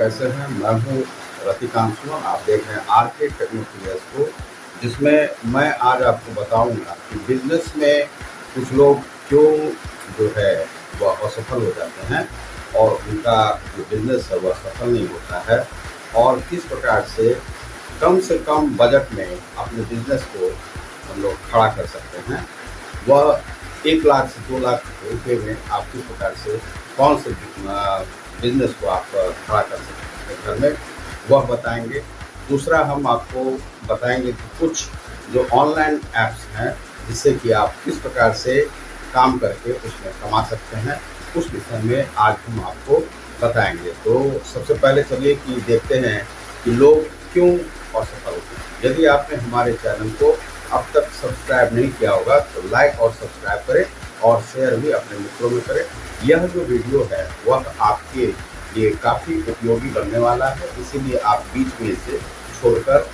कैसे हैं? मैं हूँ रतिकांत सुमन, आप देख रहे हैं आरके टेक्नो क्रिएशंस को, जिसमें मैं आज आपको बताऊँगा कि बिज़नेस में कुछ लोग क्यों जो है वह असफल हो जाते हैं और उनका जो बिज़नेस है वह सफल नहीं होता है, और किस प्रकार से कम बजट में अपने बिज़नेस को हम लोग खड़ा कर सकते हैं। वह 1 लाख से 2 लाख रुपए में आप किस प्रकार से कौन से बिज़नेस को आप खड़ा कर सकते हैं घर में, वह बताएँगे। दूसरा हम आपको बताएँगे कि कुछ जो ऑनलाइन ऐप्स हैं, जिससे कि आप किस प्रकार से काम करके उसमें कमा सकते हैं, उस विषय में आज हम आपको बताएँगे। तो सबसे पहले चलिए कि देखते हैं कि लोग क्यों असफल होते हैं। यदि आपने हमारे चैनल को अब तक सब्सक्राइब नहीं किया होगा तो लाइक और सब्सक्राइब करें और शेयर भी अपने मित्रों में करें। यह जो वीडियो है वह आपके लिए काफ़ी उपयोगी बनने वाला है, इसीलिए आप बीच में इसे छोड़कर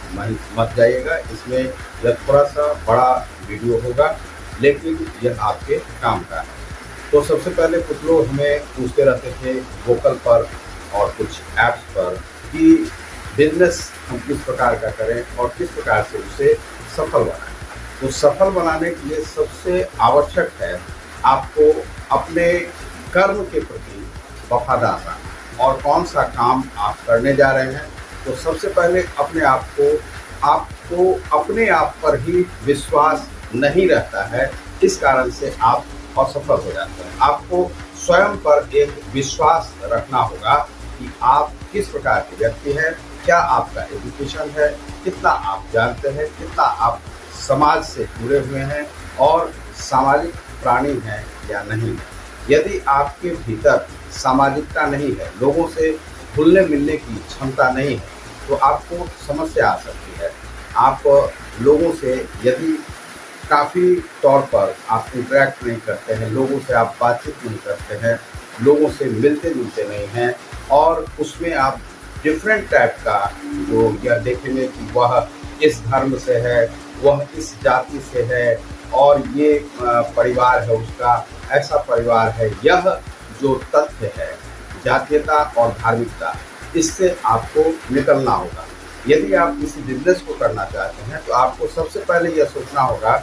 मत जाइएगा। इसमें यह थोड़ा सा बड़ा वीडियो होगा, लेकिन यह आपके काम का है। तो सबसे पहले कुछ लोग हमें पूछते रहते थे वोकल पर और कुछ ऐप्स पर कि बिज़नेस हम किस प्रकार का करें और किस प्रकार से उसे सफल बनाएं। तो सफल बनाने के लिए सबसे आवश्यक है आपको अपने कर्म के प्रति वफादार रहना। और कौन सा काम आप करने जा रहे हैं, तो सबसे पहले आपको अपने आप पर ही विश्वास नहीं रहता है, इस कारण से आप असफल हो जाते हैं। आपको स्वयं पर एक विश्वास रखना होगा कि आप किस प्रकार के व्यक्ति हैं, क्या आपका एजुकेशन है, कितना आप जानते हैं, कितना आप समाज से जुड़े हुए हैं और सामाजिक प्राणी हैं या नहीं। यदि आपके भीतर सामाजिकता नहीं है, लोगों से घुलने मिलने की क्षमता नहीं है, तो आपको समस्या आ सकती है। आप लोगों से यदि काफ़ी तौर पर आप इंटरेक्ट नहीं करते हैं, लोगों से आप बातचीत नहीं करते हैं, लोगों से मिलते जुलते नहीं हैं, और उसमें आप डिफरेंट टाइप का जो यह देखेंगे कि वह इस धर्म से है, वह इस जाति से है, और ये परिवार है उसका, ऐसा परिवार है। यह जो तथ्य है जातीयता और धार्मिकता, इससे आपको निकलना होगा। यदि आप किसी बिजनेस को करना चाहते हैं तो आपको सबसे पहले यह सोचना होगा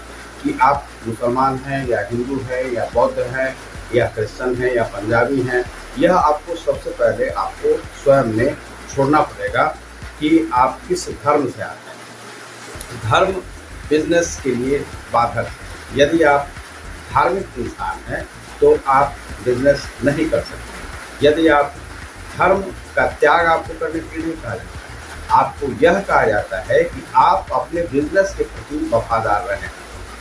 कि आप मुसलमान हैं या हिंदू हैं या बौद्ध हैं या क्रिश्चियन हैं या पंजाबी हैं। यह आपको सबसे पहले आपको स्वयं में छोड़ना पड़ेगा कि आप किस धर्म से आते हैं। धर्म बिजनेस के लिए बाधक है। यदि आप धार्मिक इंसान हैं तो आप बिजनेस नहीं कर सकते। यदि आप धर्म का त्याग आपको करने के लिए कहा जाता है, आपको यह कहा जाता है कि आप अपने बिजनेस के प्रति वफादार रहें।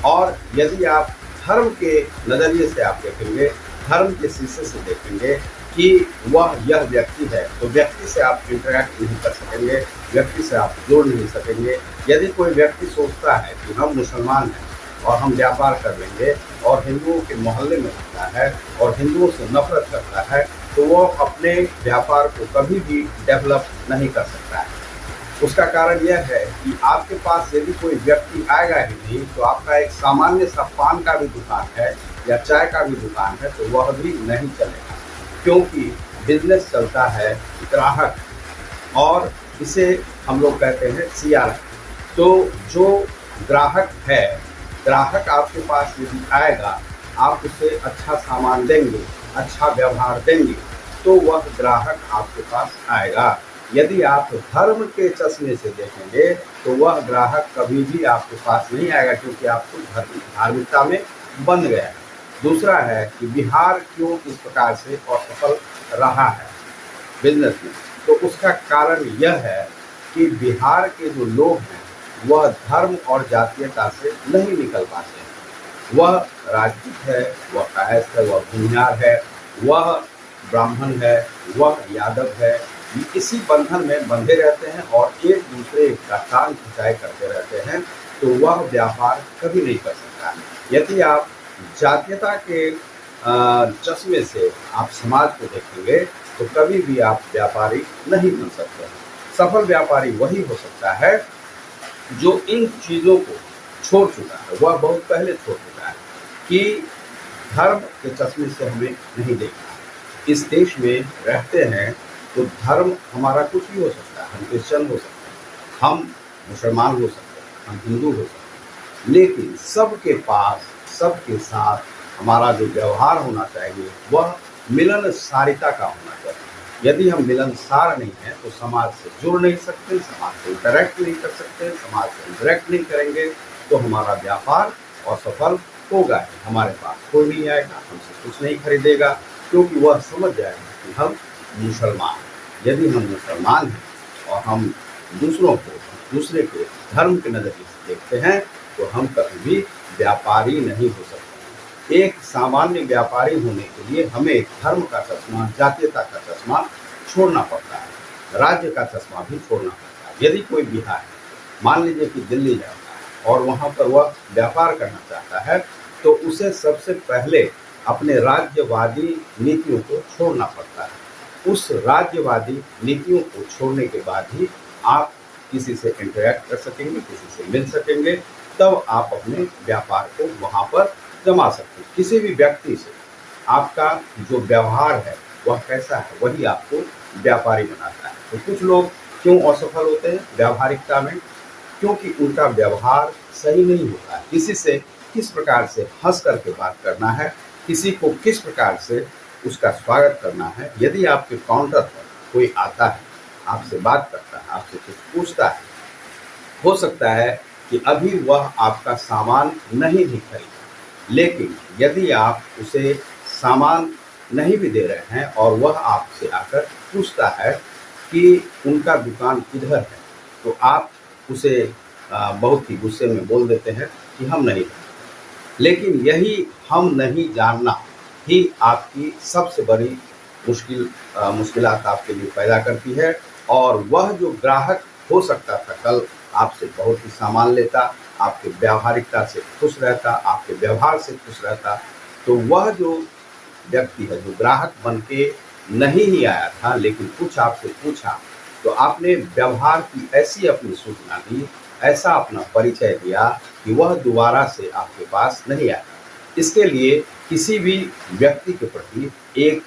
और यदि आप धर्म के नज़रिए से आप देखेंगे, धर्म के शीशे से देखेंगे कि वह यह व्यक्ति है, तो व्यक्ति से आप इंटरेक्ट नहीं कर सकेंगे, व्यक्ति से आप जोड़ नहीं सकेंगे। यदि कोई व्यक्ति सोचता है कि हम मुसलमान हैं और हम व्यापार कर लेंगे, और हिंदुओं के मोहल्ले में रहता है और हिंदुओं से नफरत करता है, तो वो अपने व्यापार को कभी भी डेवलप नहीं कर सकता है। उसका कारण यह है कि आपके पास यदि कोई व्यक्ति आएगा ही नहीं, तो आपका एक सामान्य सा पान का भी दुकान है या चाय का भी दुकान है तो वह भी नहीं चलेगा, क्योंकि बिजनेस चलता है ग्राहक, और इसे हम लोग कहते हैं CRM। तो जो ग्राहक है, ग्राहक आपके पास यदि आएगा, आप उसे अच्छा सामान देंगे, अच्छा व्यवहार देंगे, तो वह ग्राहक आपके पास आएगा। यदि आप धर्म के चश्मे से देखेंगे तो वह ग्राहक कभी भी आपके पास नहीं आएगा, क्योंकि आपको धार्मिकता में बंध गया है। दूसरा है कि बिहार क्यों इस प्रकार से असफल रहा है बिजनेस में, तो उसका कारण यह है कि बिहार के जो लोग हैं वह धर्म और जातीयता से नहीं निकल पाते हैं। वह राजपूत है, वह कायस्थ है, वह भूमिहार है, वह ब्राह्मण है, वह यादव है, इसी बंधन में बंधे रहते हैं और एक दूसरे का टांग खिंचाई करते रहते हैं, तो वह व्यापार कभी नहीं कर सकता। यदि आप जातीयता के चश्मे से आप समाज को देखेंगे तो कभी भी आप व्यापारी नहीं बन सकते। सफल व्यापारी वही हो सकता है जो इन चीज़ों को छोड़ चुका है, वह बहुत पहले छोड़ चुका है कि धर्म के चश्मे से हमें नहीं देखना। इस देश में रहते हैं तो धर्म हमारा कुछ भी हो सकता है, हम क्रिश्चियन हो सकते हैं, हम मुसलमान हो सकते हैं, हम हिंदू हो सकते हैं, लेकिन सबके पास, सबके साथ हमारा जो व्यवहार होना चाहिए वह मिलनसारिता का होना चाहिए। यदि हम मिलनसार नहीं हैं तो समाज से जुड़ नहीं सकते, समाज से इंटरेक्ट नहीं कर सकते, समाज से इंटरेक्ट नहीं करेंगे तो हमारा व्यापार असफल होगा ही। हमारे पास कोई नहीं आएगा, हमसे कुछ नहीं खरीदेगा, क्योंकि वह समझ जाएगा कि हम मुसलमान हैं। यदि हम मुसलमान हैं और हम दूसरों को, दूसरे के धर्म के नज़रिए से देखते हैं तो हम कभी भी व्यापारी नहीं हो सकते। एक सामान्य व्यापारी होने के लिए हमें धर्म का चश्मा, जातीयता का चश्मा छोड़ना पड़ता है, राज्य का चश्मा भी छोड़ना पड़ता है। यदि कोई बिहार मान लीजिए कि दिल्ली जाता है और वहाँ पर वह व्यापार करना चाहता है तो उसे सबसे पहले अपने राज्यवादी नीतियों को छोड़ना पड़ता है। उस राज्यवादी नीतियों को छोड़ने के बाद ही आप किसी से इंटरेक्ट कर सकेंगे, किसी से मिल सकेंगे, तब आप अपने व्यापार को वहाँ पर जमा सकते हैं। किसी भी व्यक्ति से आपका जो व्यवहार है वह कैसा है वही आपको व्यापारी बनाता है। तो कुछ लोग क्यों असफल होते हैं व्यावहारिकता में? क्योंकि उनका व्यवहार सही नहीं होता है। किसी से किस प्रकार से हंस करके बात करना है, किसी को किस प्रकार से उसका स्वागत करना है। यदि आपके काउंटर पर कोई आता है, आपसे बात करता है, आपसे कुछ पूछता है, हो सकता है कि अभी वह आपका सामान नहीं भी खरीदा, लेकिन यदि आप उसे सामान नहीं भी दे रहे हैं और वह आपसे आकर पूछता है कि उनका दुकान किधर है, तो आप उसे बहुत ही गुस्से में बोल देते हैं कि हम नहीं जानते। लेकिन यही हम नहीं जानना ही आपकी सबसे बड़ी मुश्किलात आपके लिए पैदा करती है। और वह जो ग्राहक हो सकता था कल आपसे बहुत ही सामान लेता, आपके व्यावहारिकता से खुश रहता, आपके व्यवहार से खुश रहता, तो वह जो व्यक्ति है, जो ग्राहक बन के नहीं ही आया था लेकिन कुछ आपसे पूछा, तो आपने व्यवहार की ऐसी अपनी सूचना दी, ऐसा अपना परिचय दिया कि वह दोबारा से आपके पास नहीं आया। इसके लिए किसी भी व्यक्ति के प्रति एक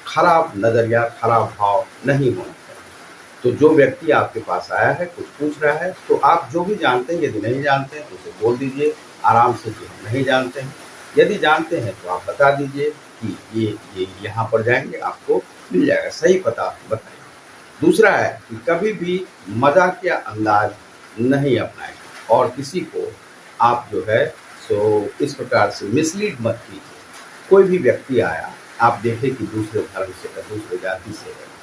खराब नज़रिया, खराब भाव नहीं होना चाहिए। तो जो व्यक्ति आपके पास आया है, कुछ पूछ रहा है, तो आप जो भी जानते हैं, यदि नहीं जानते हैं तो उसे बोल दीजिए आराम से कि हम नहीं जानते हैं। यदि जानते हैं तो आप बता दीजिए कि ये यहाँ पर जाएंगे, आपको मिल जाएगा, सही पता बताइए। दूसरा है कि कभी भी मजाकिया अंदाज नहीं अपनाएं और किसी को आप जो है सो इस प्रकार से मिसलीड मत कीजिए। कोई भी व्यक्ति आया, आप देखें कि दूसरे धर्म से है, दूसरे जाति से है,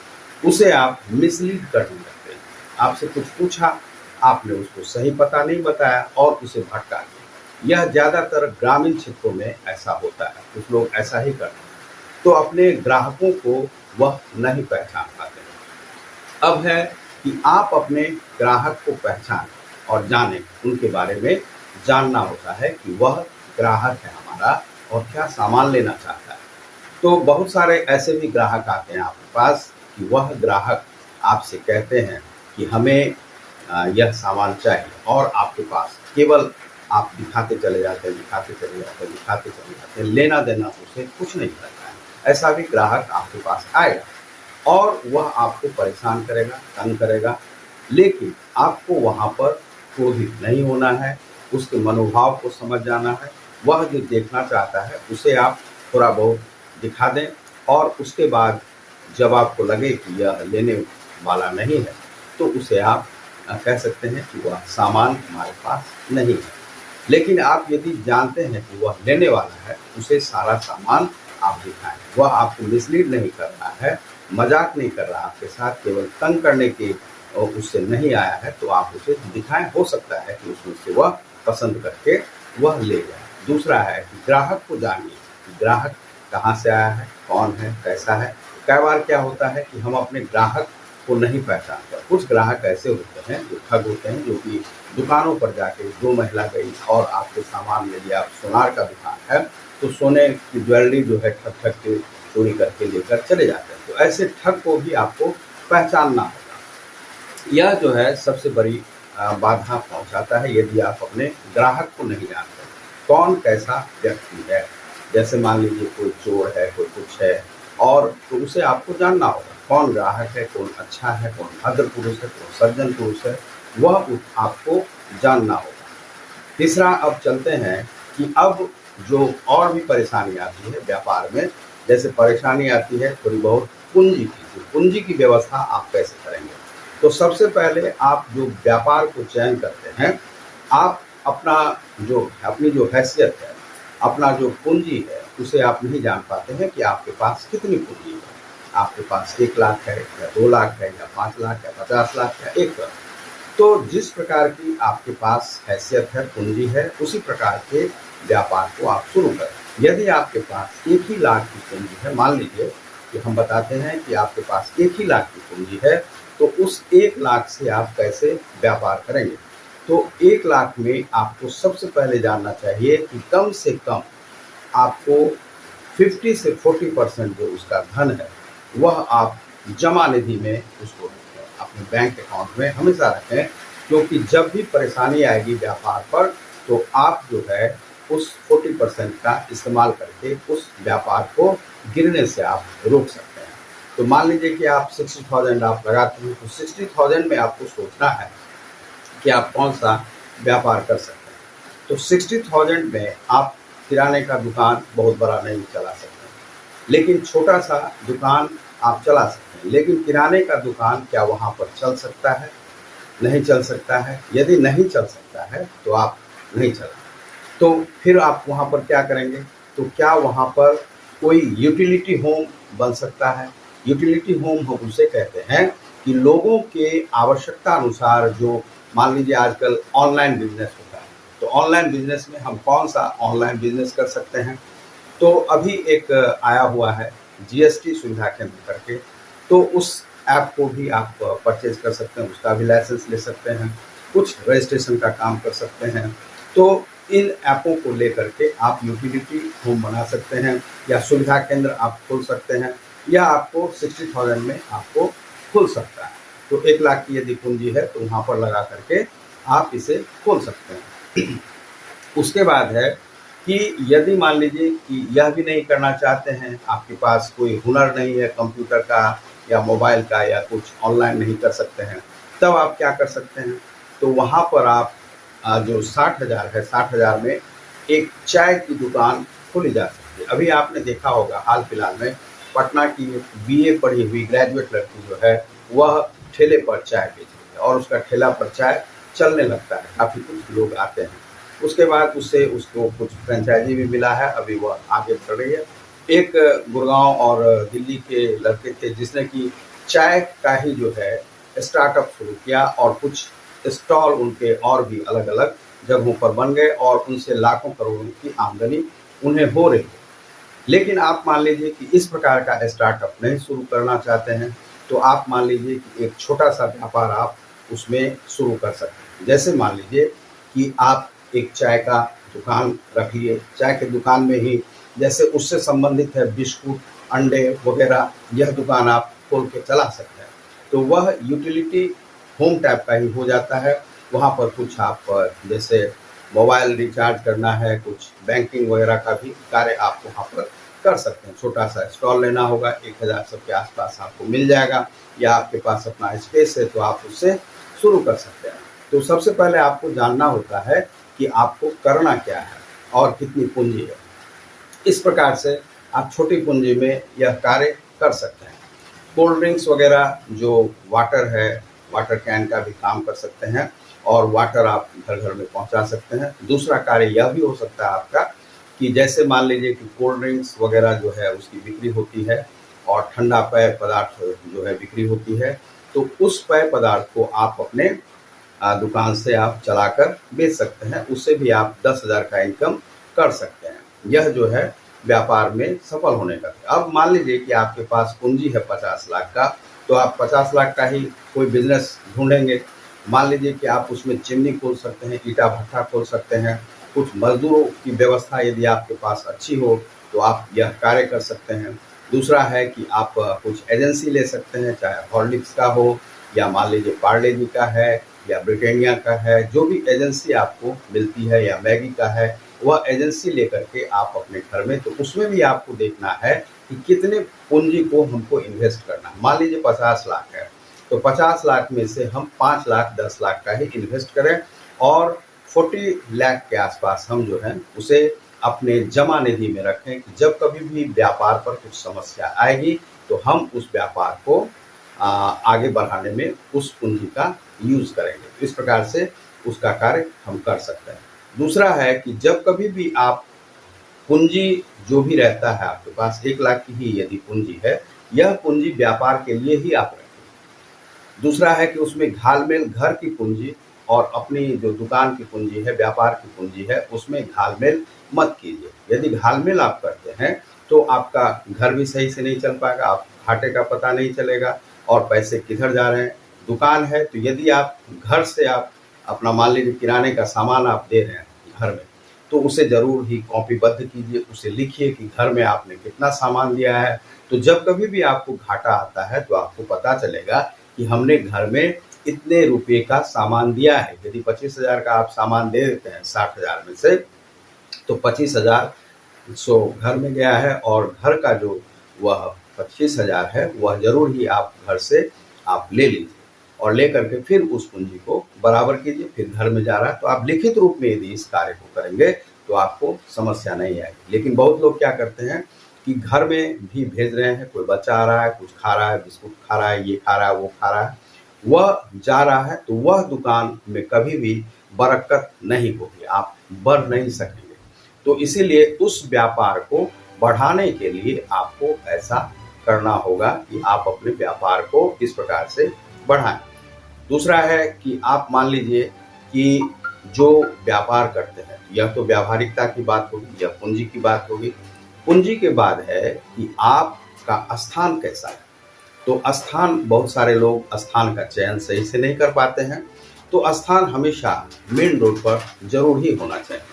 उसे आप मिसलीड करने लगते हैं। आपसे कुछ पूछा, आपने उसको सही पता नहीं बताया और उसे भटका दिया। यह ज़्यादातर ग्रामीण क्षेत्रों में ऐसा होता है, कुछ लोग ऐसा ही करते हैं, तो अपने ग्राहकों को वह नहीं पहचान पाते। अब है कि आप अपने ग्राहक को पहचानें और जानें, उनके बारे में जानना होता है कि वह ग्राहक है हमारा और क्या सामान लेना चाहता है। तो बहुत सारे ऐसे भी ग्राहक आते हैं आपके पास कि वह ग्राहक आपसे कहते हैं कि हमें यह सामान चाहिए और आपके पास केवल आप दिखाते चले जाते हैं, दिखाते चले जाते हैं, दिखाते चले जाते हैं, लेना देना उसे कुछ नहीं करता है। ऐसा भी ग्राहक आपके पास आएगा और वह आपको परेशान करेगा, तंग करेगा, लेकिन आपको वहाँ पर क्रोधित नहीं होना है, उसके मनोभाव को समझ जाना है। वह जो देखना चाहता है उसे आप थोड़ा बहुत दिखा दें और उसके बाद जब आपको लगे कि यह लेने वाला नहीं है तो उसे आप कह सकते हैं कि वह सामान हमारे पास नहीं है। लेकिन आप यदि जानते हैं कि वह लेने वाला है, उसे सारा सामान आप दिखाएं। वह आपको मिसलीड नहीं कर रहा है, मजाक नहीं कर रहा आपके साथ, केवल तंग करने के उससे नहीं आया है, तो आप उसे दिखाएं। हो सकता है कि उसमें से वह पसंद करके वह ले जाए। दूसरा है कि ग्राहक को जानिए कि ग्राहक कहाँ से आया है, कौन है, कैसा है। कई बार क्या होता है कि हम अपने ग्राहक को नहीं पहचानते। कुछ ग्राहक ऐसे होते हैं जो ठग होते हैं, जो कि दुकानों पर जाके दो महिला गई और आपके सामान ले लिया। सोनार का दुकान है तो सोने की ज्वेलरी जो है ठग ठग के चोरी करके लेकर चले जाते हैं। तो ऐसे ठग को भी आपको पहचानना होगा। यह जो है सबसे बड़ी बाधा पहुंचाता है यदि आप अपने ग्राहक को नहीं जानते कौन कैसा व्यक्ति है। जैसे मान लीजिए कोई चोर है, कोई कुछ है, और तो उसे आपको जानना होगा कौन ग्राहक है, कौन अच्छा है, कौन भद्र पुरुष है, कौन सज्जन पुरुष है, वह आपको जानना होगा। तीसरा अब चलते हैं कि अब जो और भी परेशानी आती है व्यापार में, जैसे परेशानी आती है थोड़ी बहुत पूंजी की, तो पूंजी की व्यवस्था आप कैसे करेंगे। तो सबसे पहले आप जो व्यापार को चयन करते हैं, आप अपनी जो हैसियत है, अपना जो पूंजी है, उसे आप नहीं जान पाते हैं कि आपके पास कितनी पूंजी है। आपके पास 1 लाख है या 2 लाख है या 5 लाख या 50 लाख या 1 करोड़। तो जिस प्रकार की आपके पास हैसियत है, पूंजी है, उसी प्रकार के व्यापार को आप शुरू करें। यदि आपके पास 1 ही लाख की पूंजी है, मान लीजिए कि हम बताते हैं कि आपके पास 1 ही लाख की पूंजी है, तो उस 1 लाख से आप कैसे व्यापार करेंगे। तो 1 लाख में आपको सबसे पहले जानना चाहिए कि कम से कम आपको 50 से 40% जो उसका धन है, वह आप जमा निधि में उसको रखें, अपने बैंक अकाउंट में हमेशा रखें, क्योंकि जब भी परेशानी आएगी व्यापार पर, तो आप जो है उस 40% का इस्तेमाल करके उस व्यापार को गिरने से आप रोक सकते हैं। तो मान लीजिए कि आप 60,000 आप लगाते हैं, तो 60,000 में आपको सोचना है कि आप कौन सा व्यापार कर सकते हैं। तो 60,000 में आप किराने का दुकान बहुत बड़ा नहीं चला सकते, लेकिन छोटा सा दुकान आप चला सकते हैं। लेकिन किराने का दुकान क्या वहाँ पर चल सकता है? नहीं चल सकता है। यदि नहीं चल सकता है तो आप नहीं चला, तो फिर आप वहाँ पर क्या करेंगे? तो क्या वहाँ पर कोई यूटिलिटी होम बन सकता है? यूटिलिटी होम हम उसे कहते हैं कि लोगों के आवश्यकता अनुसार, जो मान लीजिए आजकल ऑनलाइन बिजनेस होता है, तो ऑनलाइन बिजनेस में हम कौन सा ऑनलाइन बिजनेस कर सकते हैं। तो अभी एक आया हुआ है जीएसटी सुविधा केंद्र करके, तो उस ऐप को भी आप परचेज कर सकते हैं, उसका भी लाइसेंस ले सकते हैं, कुछ रजिस्ट्रेशन का काम कर सकते हैं। तो इन ऐपों को लेकर के आप यूटिलिटी होम बना सकते हैं, या सुविधा केंद्र आप खोल सकते हैं, या आपको 60,000 में आपको खुल सकता है। तो 1 लाख की यदि पूंजी है तो वहाँ पर लगा करके आप इसे खोल सकते हैं। उसके बाद है कि यदि मान लीजिए कि यह भी नहीं करना चाहते हैं, आपके पास कोई हुनर नहीं है कंप्यूटर का या मोबाइल का, या कुछ ऑनलाइन नहीं कर सकते हैं, तब आप क्या कर सकते हैं। तो वहाँ पर आप जो 60,000 है, 60,000 में एक चाय की दुकान खोली जा सकती है। अभी आपने देखा होगा हाल फिलहाल में पटना की बीए पढ़ी हुई ग्रेजुएट लड़की जो है, वह ठेले पर चाय बेचती है और उसका ठेला पर चाय चलने लगता है, काफ़ी कुछ लोग आते हैं। उसके बाद उसको कुछ फ्रेंचाइजी भी मिला है, अभी वह आगे बढ़ रही है। एक गुड़गांव और दिल्ली के लड़के थे जिसने कि चाय का ही जो है स्टार्टअप शुरू किया, और कुछ स्टॉल उनके और भी अलग अलग जगहों पर बन गए, और उनसे लाखों करोड़ों की आमदनी उन्हें हो रही है। लेकिन आप मान लीजिए कि इस प्रकार का स्टार्टअप नहीं शुरू करना चाहते हैं, तो आप मान लीजिए कि एक छोटा सा व्यापार आप उसमें शुरू कर सकते हैं। जैसे मान लीजिए कि आप एक चाय का दुकान रख लिए, चाय के दुकान में ही जैसे उससे संबंधित है बिस्कुट, अंडे वगैरह, यह दुकान आप खोल के चला सकते हैं। तो वह यूटिलिटी होम टाइप का ही हो जाता है। वहाँ पर कुछ आप जैसे मोबाइल रिचार्ज करना है, कुछ बैंकिंग वगैरह का भी कार्य आप वहाँ पर कर सकते हैं। छोटा सा स्टॉल लेना होगा, 1,000 सब के आसपास आपको मिल जाएगा, या आपके पास अपना स्पेस है तो आप उससे शुरू कर सकते हैं। तो सबसे पहले आपको जानना होता है कि आपको करना क्या है और कितनी पूंजी है। इस प्रकार से आप छोटी पूंजी में यह कार्य कर सकते हैं। कोल्ड ड्रिंक्स वगैरह जो वाटर है, वाटर कैन का भी काम कर सकते हैं, और वाटर आप घर घर में पहुंचा सकते हैं। दूसरा कार्य यह भी हो सकता है आपका कि जैसे मान लीजिए कि कोल्ड ड्रिंक्स वगैरह जो है उसकी बिक्री होती है, और ठंडा पेय पदार्थ जो है बिक्री होती है, तो उस पेय पदार्थ को आप अपने दुकान से आप चलाकर बेच सकते हैं। उससे भी आप 10,000 का इनकम कर सकते हैं। यह जो है व्यापार में सफल होने का। अब मान लीजिए कि आपके पास पूंजी है 50 लाख का, तो आप 50 लाख का ही कोई बिजनेस ढूंढेंगे। मान लीजिए कि आप उसमें चिमनी खोल सकते हैं, ईटा भट्ठा खोल सकते हैं, कुछ मजदूरों की व्यवस्था यदि आपके पास अच्छी हो तो आप यह कार्य कर सकते हैं। दूसरा है कि आप कुछ एजेंसी ले सकते हैं, चाहे हॉर्लिक्स का हो, या मान लीजिए पार्ले जी का है, या ब्रिटानिया का है, जो भी एजेंसी आपको मिलती है, या मैगी का है, वह एजेंसी लेकर के आप अपने घर में, तो उसमें भी आपको देखना है कि कितने पूंजी को हमको इन्वेस्ट करना है। मान लीजिए 50 लाख है, तो 50 लाख में से हम 5 लाख 10 लाख का ही इन्वेस्ट करें और 40 लाख के आसपास हम जो है उसे अपने जमा निधि में रखें कि जब कभी भी व्यापार पर कुछ समस्या आएगी तो हम उस व्यापार को आगे बढ़ाने में उस पूंजी का यूज करेंगे। इस प्रकार से उसका कार्य हम कर सकते हैं। दूसरा है कि जब कभी भी आप पूंजी जो भी रहता है आपके पास 1 लाख की ही यदि पूंजी है, यह पूंजी व्यापार के लिए ही आप रखें। दूसरा है कि उसमें घालमेल घर की पूंजी और अपनी जो दुकान की पूंजी है, व्यापार की पूंजी है, उसमें घालमेल मत कीजिए। यदि घालमेल आप करते हैं तो आपका घर भी सही से नहीं चल पाएगा, आप घाटे का पता नहीं चलेगा और पैसे किधर जा रहे हैं। दुकान है तो यदि आप घर से आप अपना मान लीजिए किराने का सामान आप दे रहे हैं घर में, तो उसे ज़रूर ही कॉपीबद्ध कीजिए, उसे लिखिए कि घर में आपने कितना सामान दिया है। तो जब कभी भी आपको घाटा आता है तो आपको पता चलेगा कि हमने घर में इतने रुपये का सामान दिया है। यदि 25,000 का आप सामान दे देते हैं 60,000 में से, तो 25,000 घर में गया है और घर का जो वह 25,000 है वह ज़रूर ही आप घर से आप ले लीजिए और ले करके फिर उस पूंजी को बराबर कीजिए। फिर घर में जा रहा है तो आप लिखित रूप में यदि इस कार्य को करेंगे तो आपको समस्या नहीं आएगी। लेकिन बहुत लोग क्या करते हैं कि घर में भी भेज रहे हैं, कोई बच्चा आ रहा है, कुछ खा रहा है, बिस्कुट खा रहा है, ये खा रहा है, वो खा रहा है, वह जा रहा है तो वह दुकान में कभी भी बरकत नहीं होगी, आप बढ़ नहीं सकेंगे। तो इसीलिए उस व्यापार को बढ़ाने के लिए आपको ऐसा करना होगा कि आप अपने व्यापार को इस प्रकार से बढ़ाएं। दूसरा है कि आप मान लीजिए कि जो व्यापार करते हैं, यह तो व्यावहारिकता की बात होगी, यह पूंजी की बात होगी। पूंजी के बाद है कि आपका स्थान कैसा है। तो स्थान, बहुत सारे लोग स्थान का चयन सही से नहीं कर पाते हैं, तो स्थान हमेशा मेन रोड पर जरूर ही होना चाहिए।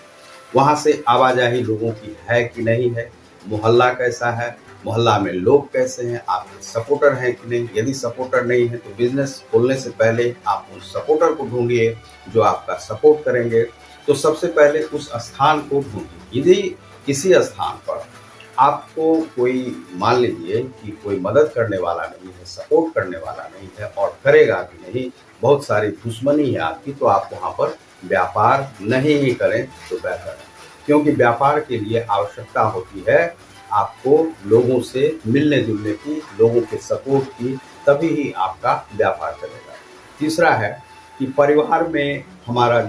वहाँ से आवाजाही लोगों की है कि नहीं है, मोहल्ला कैसा है, मोहल्ला में लोग कैसे हैं, आपके सपोर्टर हैं कि नहीं। यदि सपोर्टर नहीं है तो बिजनेस खोलने से पहले आप उस सपोर्टर को ढूंढिए जो आपका सपोर्ट करेंगे। तो सबसे पहले उस स्थान को ढूंढिए। यदि किसी स्थान पर आपको कोई, मान लीजिए कि कोई मदद करने वाला नहीं है, सपोर्ट करने वाला नहीं है और करेगा भी नहीं, बहुत सारी दुश्मनी है आपकी, तो आप वहाँ पर व्यापार नहीं ही करें तो बेहतर है। क्योंकि व्यापार के लिए आवश्यकता होती है आपको लोगों से मिलने जुलने की, लोगों के सपोर्ट की, तभी ही आपका व्यापार चलेगा। तीसरा है कि परिवार में हमारी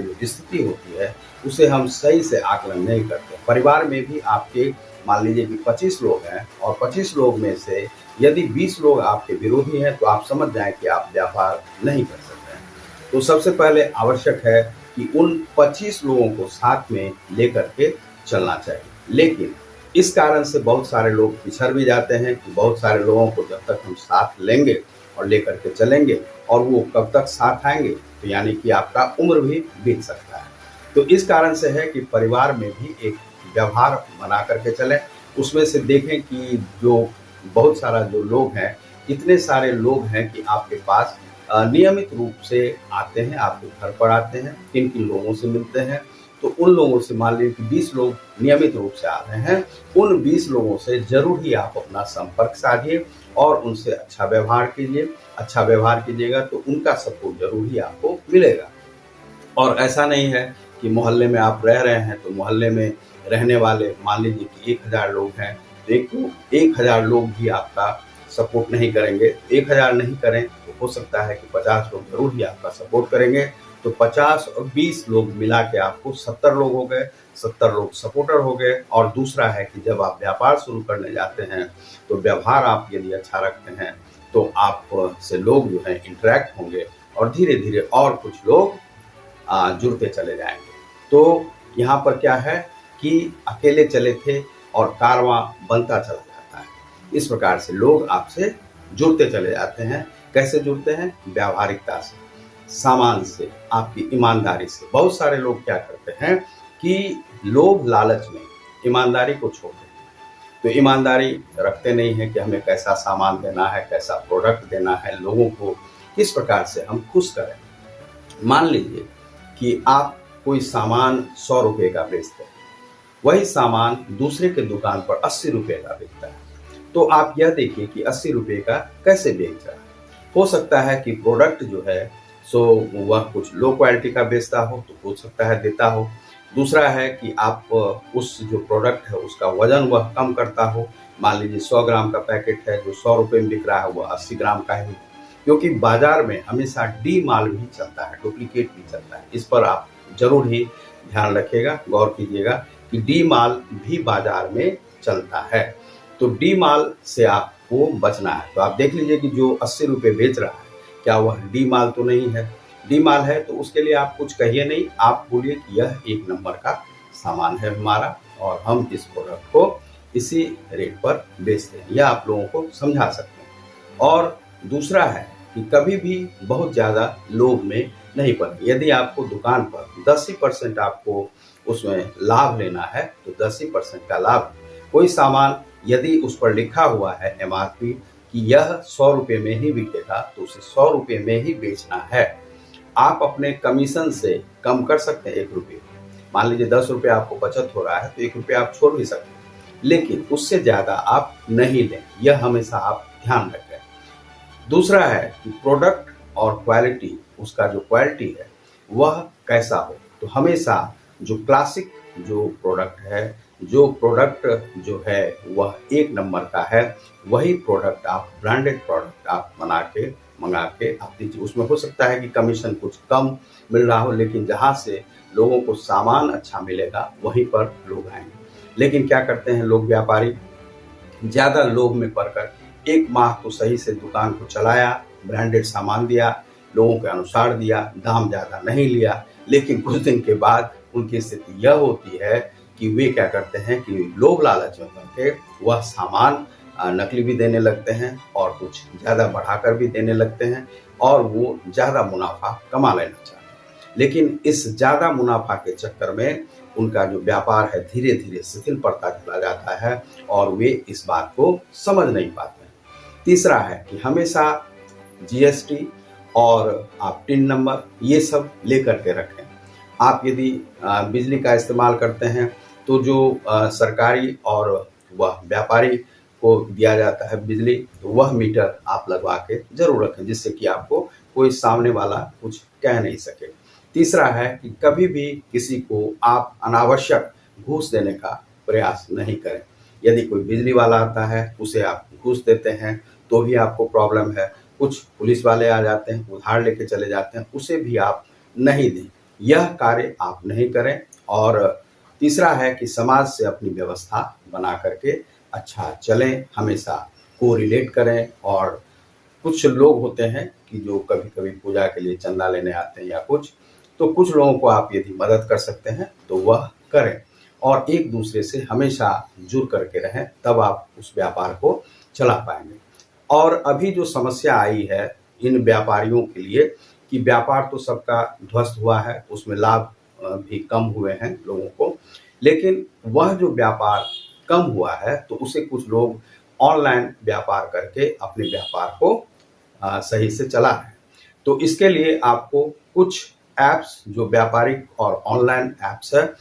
जो स्थिति होती है उसे हम सही से आकलन नहीं करते। परिवार में भी आपके मान लीजिए कि 25 लोग हैं और 25 लोग में से यदि 20 लोग आपके विरोधी हैं तो आप समझ जाएं कि आप व्यापार नहीं कर सकते हैं। तो सबसे पहले आवश्यक है कि उन 25 लोगों को साथ में लेकर के चलना चाहिए। लेकिन इस कारण से बहुत सारे लोग पिछड़ भी जाते हैं कि बहुत सारे लोगों को जब तक हम साथ लेंगे और लेकर के चलेंगे और वो कब तक साथ आएंगे, तो यानी कि आपका उम्र भी बीत सकता है। तो इस कारण से है कि परिवार में भी एक व्यवहार बना करके चलें। उसमें से देखें कि जो बहुत सारा जो लोग हैं, इतने सारे लोग हैं कि आपके पास नियमित रूप से आते हैं, आपके घर पर आते हैं, किन किन लोगों से मिलते हैं। तो उन लोगों से मान लीजिए कि 20 लोग नियमित रूप से आ रहे हैं, उन 20 लोगों से जरूर ही आप अपना संपर्क साधिए और उनसे अच्छा व्यवहार कीजिए। अच्छा व्यवहार कीजिएगा तो उनका सपोर्ट जरूर ही आपको मिलेगा। और ऐसा नहीं है कि मोहल्ले में आप रह रहे हैं तो मोहल्ले में रहने वाले मान लीजिए कि 1000 लोग हैं, तो 1000 लोग भी आपका सपोर्ट नहीं करेंगे। 1000 नहीं करें तो हो सकता है कि 50 लोग जरूर ही आपका सपोर्ट करेंगे। तो 50 और 20 लोग मिला के आपको 70 लोग हो गए, 70 लोग सपोर्टर हो गए। और दूसरा है कि जब आप व्यापार शुरू करने जाते हैं तो व्यवहार आप यदि अच्छा रखते हैं तो आप से लोग जो हैं इंटरेक्ट होंगे और धीरे धीरे और कुछ लोग जुड़ते चले जाएंगे। तो यहाँ पर क्या है कि अकेले चले थे और कारवां बनता चला जाता है। इस प्रकार से लोग आपसे जुड़ते चले जाते हैं। कैसे जुड़ते हैं? व्यावहारिकता से, सामान से, आपकी ईमानदारी से। बहुत सारे लोग क्या करते हैं कि लोग लालच में ईमानदारी को छोड़ देते हैं। तो ईमानदारी रखते नहीं है कि हमें कैसा सामान देना है, कैसा प्रोडक्ट देना है, लोगों को किस प्रकार से हम खुश करें। मान लीजिए कि आप कोई सामान 100 रुपये का बेचते हैं, वही सामान दूसरे के दुकान पर 80 रुपये का बिकता है। तो आप यह देखिए कि 80 रुपये का कैसे बेच रहा है। हो सकता है कि प्रोडक्ट जो है सो वह कुछ लो क्वालिटी का बेचता हो, तो हो सकता है देता हो। दूसरा है कि आप उस जो प्रोडक्ट है उसका वजन वह कम करता हो। मान लीजिए 100 ग्राम का पैकेट है जो 100 रुपये में बिक रहा है, वह 80 ग्राम का ही। क्योंकि बाजार में हमेशा डी माल भी चलता है, डुप्लीकेट भी चलता है। इस पर आप जरूर ही ध्यान रखिएगा, गौर कीजिएगा कि डी माल भी बाजार में चलता है। तो डी माल से आपको बचना है। तो आप देख लीजिए कि जो 80 रुपये बेच रहा है, क्या वह डी माल तो नहीं है? डी माल है तो उसके लिए आप कुछ कहिए नहीं, आप बोलिए कि यह 1 नंबर का सामान है हमारा और हम इस प्रोडक्ट को इसी रेट पर बेचते हैं। यह आप लोगों को समझा सकते हैं। और दूसरा है कि कभी भी बहुत ज़्यादा लोभ में नहीं पड़े। यदि आपको दुकान पर 10% आपको उसमें लाभ लेना है तो 10% का लाभ। कोई सामान यदि उस पर लिखा हुआ है MRP कि यह 100 रुपये में ही बिकेगा, तो उसे 100 रुपये में ही बेचना है। आप अपने कमीशन से कम कर सकते हैं 1 रुपये। मान लीजिए 10 रुपये आपको बचत हो रहा है तो 1 रुपये आप छोड़ भी सकते हैं, लेकिन उससे ज़्यादा आप नहीं लें। यह हमेशा आप ध्यान रखें। दूसरा है कि प्रोडक्ट और क्वालिटी, उसका जो क्वालिटी है वह कैसा हो। तो हमेशा जो क्लासिक जो प्रोडक्ट है, जो प्रोडक्ट जो है वह 1 नंबर का है, वही प्रोडक्ट आप ब्रांडेड प्रोडक्ट आप बना के मंगा के आप दीजिए। उसमें हो सकता है कि कमीशन कुछ कम मिल रहा हो, लेकिन जहाँ से लोगों को सामान अच्छा मिलेगा वहीं पर लोग आएंगे। लेकिन क्या करते हैं लोग, व्यापारी ज़्यादा लोभ में पड़कर 1 माह तो सही से दुकान को चलाया, ब्रांडेड सामान दिया, लोगों के अनुसार दिया, दाम ज़्यादा नहीं लिया, लेकिन कुछ दिन के बाद उनकी स्थिति यह होती है कि वे क्या करते हैं कि लोभ लालच में करके वह सामान नकली भी देने लगते हैं और कुछ ज़्यादा बढ़ाकर भी देने लगते हैं और वो ज़्यादा मुनाफा कमा लेना चाहते हैं। लेकिन इस ज़्यादा मुनाफा के चक्कर में उनका जो व्यापार है धीरे धीरे शिथिल पड़ता चला जाता है और वे इस बात को समझ नहीं पाते हैं। तीसरा है कि हमेशा GST और आप टिन नंबर ये सब लेकर के रखें। आप यदि बिजली का इस्तेमाल करते हैं तो जो सरकारी और वह व्यापारी को दिया जाता है बिजली, तो वह मीटर आप लगवा के जरूर रखें, जिससे कि आपको कोई सामने वाला कुछ कह नहीं सके। तीसरा है कि कभी भी किसी को आप अनावश्यक घूस देने का प्रयास नहीं करें। यदि कोई बिजली वाला आता है उसे आप घूस देते हैं तो भी आपको प्रॉब्लम है। कुछ पुलिस वाले आ जाते हैं, उधार लेके चले जाते हैं, उसे भी आप नहीं दें। यह कार्य आप नहीं करें। और तीसरा है कि समाज से अपनी व्यवस्था बना करके अच्छा चलें, हमेशा कोरिलेट करें। और कुछ लोग होते हैं कि जो कभी कभी पूजा के लिए चंदा लेने आते हैं या कुछ, तो कुछ लोगों को आप यदि मदद कर सकते हैं तो वह करें और एक दूसरे से हमेशा जुड़ करके रहें, तब आप उस व्यापार को चला पाएंगे। और अभी जो समस्या आई है इन व्यापारियों के लिए कि व्यापार तो सबका ध्वस्त हुआ है, उसमें लाभ भी कम हुए हैं लोगों को, लेकिन वह जो व्यापार कम हुआ है तो उसे कुछ लोग ऑनलाइन व्यापार करके अपने व्यापार को सही से चला रहे हैं। तो इसके लिए आपको कुछ ऐप्स जो व्यापारिक और ऑनलाइन ऐप्स है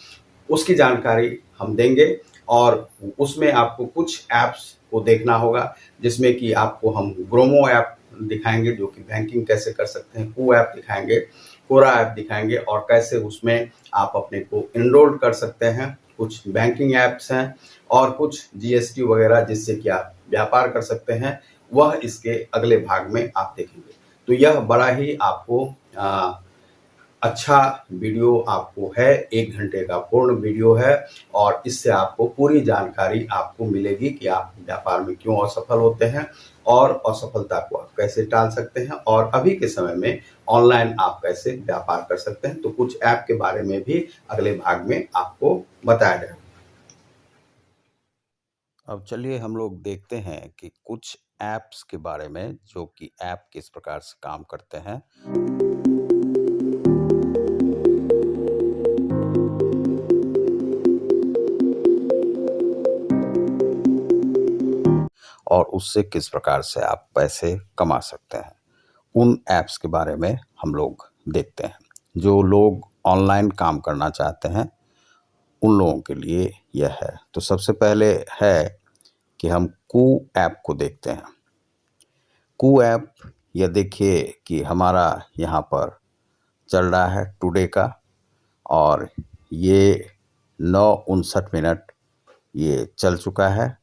उसकी जानकारी हम देंगे और उसमें आपको कुछ ऐप्स को देखना होगा, जिसमें कि आपको हम ग्रोमो ऐप दिखाएंगे जो कि बैंकिंग कैसे कर सकते हैं, कू ऐप दिखाएंगे, कोरा ऐप दिखाएंगे और कैसे उसमें आप अपने को एनरोल कर सकते हैं। कुछ बैंकिंग ऐप्स हैं और कुछ GST वगैरह जिससे कि आप व्यापार कर सकते हैं, वह इसके अगले भाग में आप देखेंगे। तो यह बड़ा ही आपको अच्छा वीडियो आपको है, 1 घंटे का पूर्ण वीडियो है और इससे आपको पूरी जानकारी आपको मिलेगी कि आप व्यापार में क्यों असफल होते हैं और असफलता को आप कैसे टाल सकते हैं और अभी के समय में ऑनलाइन आप कैसे व्यापार कर सकते हैं। तो कुछ ऐप के बारे में भी अगले भाग में आपको बताया जाएगा। अब चलिए हम लोग देखते हैं कि कुछ ऐप्स के बारे में, जो कि ऐप किस प्रकार से काम करते हैं और उससे किस प्रकार से आप पैसे कमा सकते हैं। उन ऐप्स के बारे में हम लोग देखते हैं। जो लोग ऑनलाइन काम करना चाहते हैं उन लोगों के लिए यह है। तो सबसे पहले है कि हम कू ऐप को देखते हैं। कू ऐप, यह देखिए कि हमारा यहाँ पर चल रहा है टुडे का, और ये 9:59 ये चल चुका है।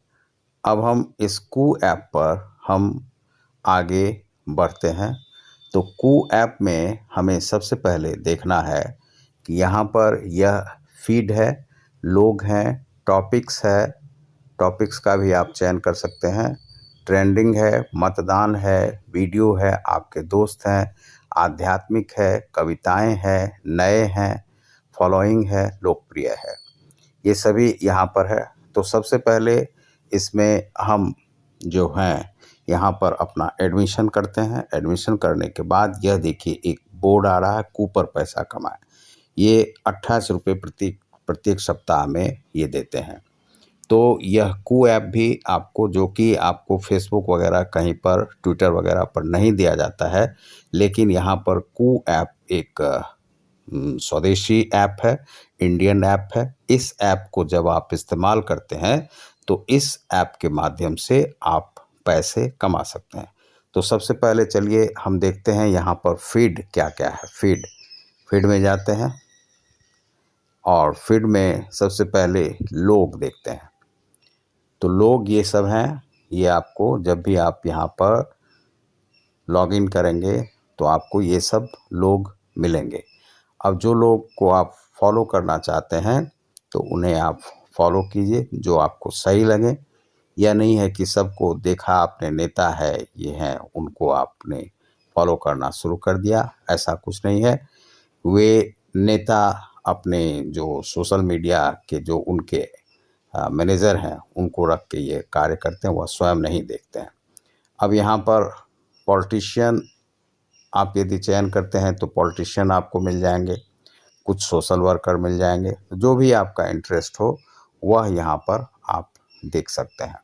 अब हम इस कू ऐप पर हम आगे बढ़ते हैं। तो कू ऐप में हमें सबसे पहले देखना है कि यहाँ पर यह फीड है, लोग हैं, टॉपिक्स है, टॉपिक्स का भी आप चयन कर सकते हैं, ट्रेंडिंग है, मतदान है, वीडियो है, आपके दोस्त हैं, आध्यात्मिक है, कविताएं हैं, नए हैं, फॉलोइंग है, लोकप्रिय है, ये सभी यहाँ पर है। तो सबसे पहले इसमें हम जो हैं यहाँ पर अपना एडमिशन करते हैं। एडमिशन करने के बाद यह देखिए एक बोर्ड आ रहा है, कू पर पैसा कमाएं। ये 28 रुपये प्रत्येक सप्ताह में ये देते हैं। तो यह कू ऐप भी आपको, जो कि आपको फेसबुक वगैरह कहीं पर, ट्विटर वगैरह पर नहीं दिया जाता है, लेकिन यहाँ पर कू ऐप एक स्वदेशी ऐप है, इंडियन ऐप है। इस ऐप को जब आप इस्तेमाल करते हैं तो इस ऐप के माध्यम से आप पैसे कमा सकते हैं। तो सबसे पहले चलिए हम देखते हैं यहाँ पर फीड क्या क्या है। फीड में जाते हैं और फीड में सबसे पहले लोग देखते हैं। तो लोग ये सब हैं, ये आपको जब भी आप यहाँ पर लॉगिन करेंगे तो आपको ये सब लोग मिलेंगे। अब जो लोग को आप फॉलो करना चाहते हैं तो उन्हें आप फॉलो कीजिए, जो आपको सही लगे। यह नहीं है कि सबको देखा आपने नेता है ये हैं उनको आपने फॉलो करना शुरू कर दिया, ऐसा कुछ नहीं है। वे नेता अपने जो सोशल मीडिया के जो उनके मैनेजर हैं उनको रख के ये कार्य करते हैं, वह स्वयं नहीं देखते हैं। अब यहाँ पर पॉलिटिशियन आप यदि चयन करते हैं तो पॉलिटिशियन आपको मिल जाएंगे, कुछ सोशल वर्कर मिल जाएंगे, जो भी आपका इंटरेस्ट हो वह यहाँ पर आप देख सकते हैं।